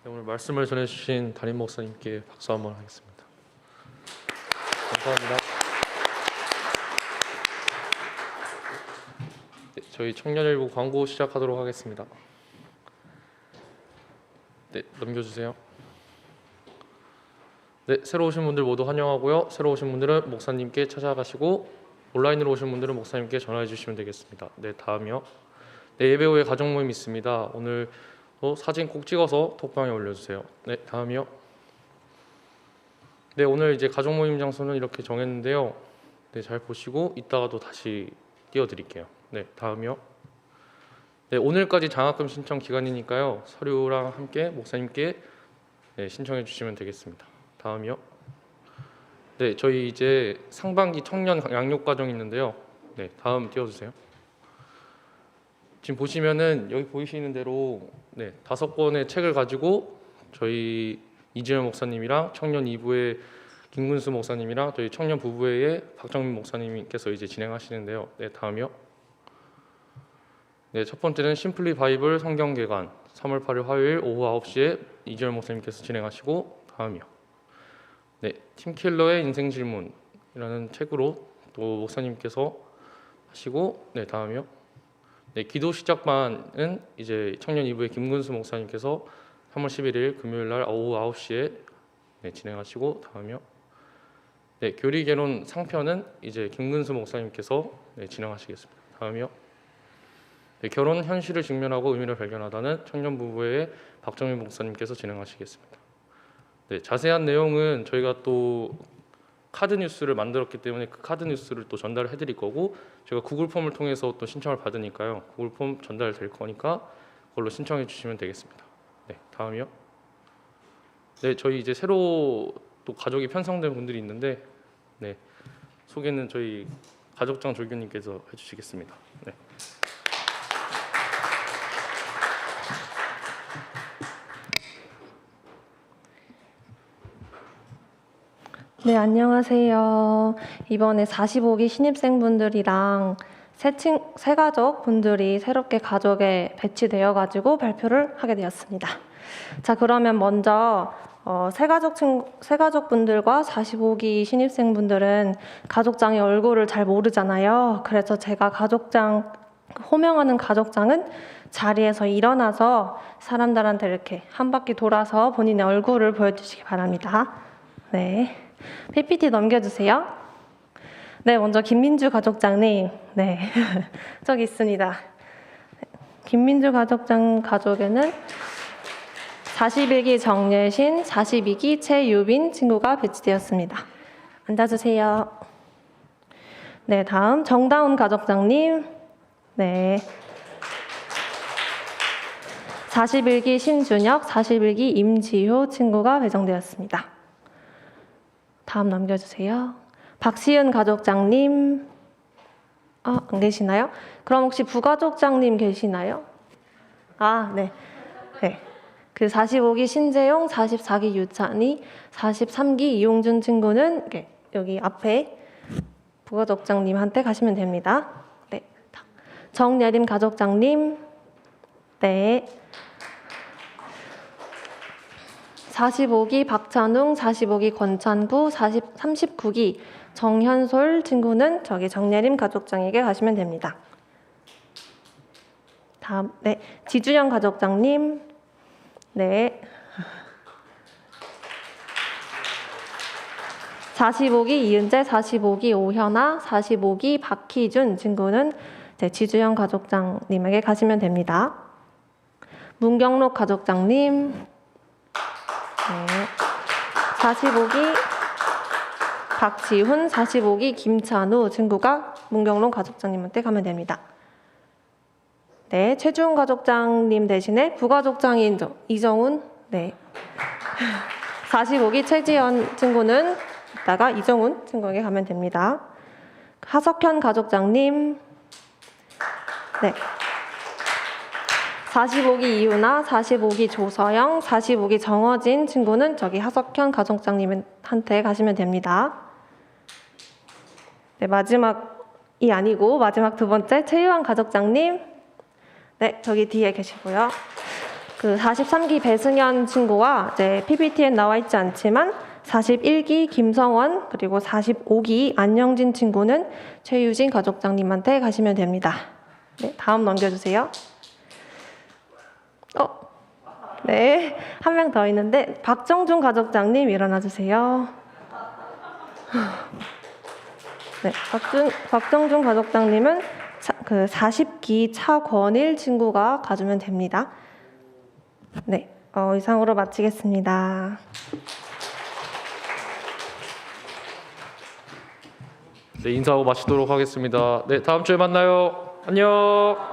네, 오늘 말씀을 전해주신 담임 목사님께 박수 한번 하겠습니다. 감사합니다. 네, 저희 청년일부 광고 시작하도록 하겠습니다. 네, 넘겨주세요. 네, 새로 오신 분들 모두 환영하고요. 새로 오신 분들은 목사님께 찾아가시고 온라인으로 오신 분들은 목사님께 전화해 주시면 되겠습니다. 네, 다음이요. 네, 예배 후에 가족 모임 있습니다. 오늘 사진 꼭 찍어서 톡방에 올려주세요. 네, 다음이요. 네, 오늘 이제 가족 모임 장소는 이렇게 정했는데요. 네, 잘 보시고 이따가도 다시 띄워드릴게요. 네, 다음이요. 네, 오늘까지 장학금 신청 기간이니까요. 서류랑 함께 목사님께 신청해 주시면 되겠습니다. 다음이요. 네, 저희 이제 상반기 청년 양육 과정이 있는데요. 네, 다음 띄워주세요. 지금 보시면은 여기 보이시는 대로 5권의 책을 가지고 저희 이지열 목사님이랑 청년 2부의 김근수 목사님이랑 저희 청년 부부회의 박정민 목사님께서 이제 진행하시는데요. 네, 다음이요. 네, 첫 번째는 심플리 바이블 성경 개관 3월 8일 화요일 오후 9시에 이지열 목사님께서 진행하시고, 다음이요. 네, 팀킬러의 인생 질문이라는 책으로 또 목사님께서 하시고, 네, 다음이요. 네, 기도 시작반은 이제 청년 2부의 김근수 목사님께서 3월 11일 금요일 날 오후 9시에 진행하시고, 다음이요. 네, 교리 개론 상편은 이제 김근수 목사님께서 진행하시겠습니다. 다음이요. 네, 결혼 현실을 직면하고 의미를 발견하다는 청년 부부의 박정민 목사님께서 진행하시겠습니다. 네, 자세한 내용은 저희가 또 카드 뉴스를 만들었기 때문에 그 카드 뉴스를 또 전달을 해드릴 거고, 제가 구글 폼을 통해서 또 신청을 받으니까요. 구글 폼 전달될 거니까 그걸로 신청해 주시면 되겠습니다. 네, 다음이요. 네, 저희 이제 새로 또 가족이 편성된 분들이 있는데, 네, 소개는 저희 가족장 조교님께서 해주시겠습니다. 네. 네, 안녕하세요. 이번에 45기 신입생분들이랑 새 가족 분들이 새롭게 가족에 배치되어 가지고 발표를 하게 되었습니다. 자, 그러면 먼저 새 가족 분들과 45기 신입생분들은 가족장의 얼굴을 잘 모르잖아요. 그래서 제가 가족장 호명하는 가족장은 자리에서 일어나서 사람들한테 이렇게 한 바퀴 돌아서 본인의 얼굴을 보여주시기 바랍니다. 네. PPT 넘겨주세요. 네, 먼저 김민주 가족장님. 네, 저기 있습니다. 김민주 가족장 가족에는 41기 정예신, 42기 최유빈 친구가 배치되었습니다. 앉아주세요. 네, 다음 정다운 가족장님. 네. 41기 신준혁, 41기 임지효 친구가 배정되었습니다. 다음 넘겨주세요. 박시은 가족장님. 안 계시나요? 그럼 혹시 부가족장님 계시나요? 네. 네. 그 45기 신재용, 44기 유찬이, 43기 이용준 친구는 여기 앞에 부가족장님한테 가시면 됩니다. 네. 정예림 가족장님. 네. 45기 박찬웅, 45기 권찬구, 39기 정현솔 친구는 저기 정예림 가족장에게 가시면 됩니다. 다음, 네. 지주영 가족장님. 네. 45기 이은재, 45기 오현아, 45기 박희준 친구는 지주영 가족장님에게 가시면 됩니다. 문경록 가족장님. 네. 45기 박지훈, 45기 김찬우 친구가 문경록 가족장님한테 가면 됩니다. 네, 최주훈 가족장님 대신에 부가족장인 이정훈, 네. 45기 최지연 친구는 이따가 이정훈 친구에게 가면 됩니다. 하석현 가족장님, 네. 45기 이유나, 45기 조서영, 45기 정어진 친구는 저기 하석현 가족장님한테 가시면 됩니다. 네, 마지막이 아니고 마지막 두 번째 최유한 가족장님, 네, 저기 뒤에 계시고요. 그 43기 배승현 친구와 이제 PPT에 나와 있지 않지만 41기 김성원 그리고 45기 안영진 친구는 최유진 가족장님한테 가시면 됩니다. 네, 다음 넘겨주세요. 네, 한 명 더 있는데 박정준 가족장님 일어나 주세요. 네, 박정준 가족장님은 그 40기 차권일 친구가 가주면 됩니다. 네, 이상으로 마치겠습니다. 네, 인사하고 마치도록 하겠습니다. 네, 다음 주에 만나요. 안녕.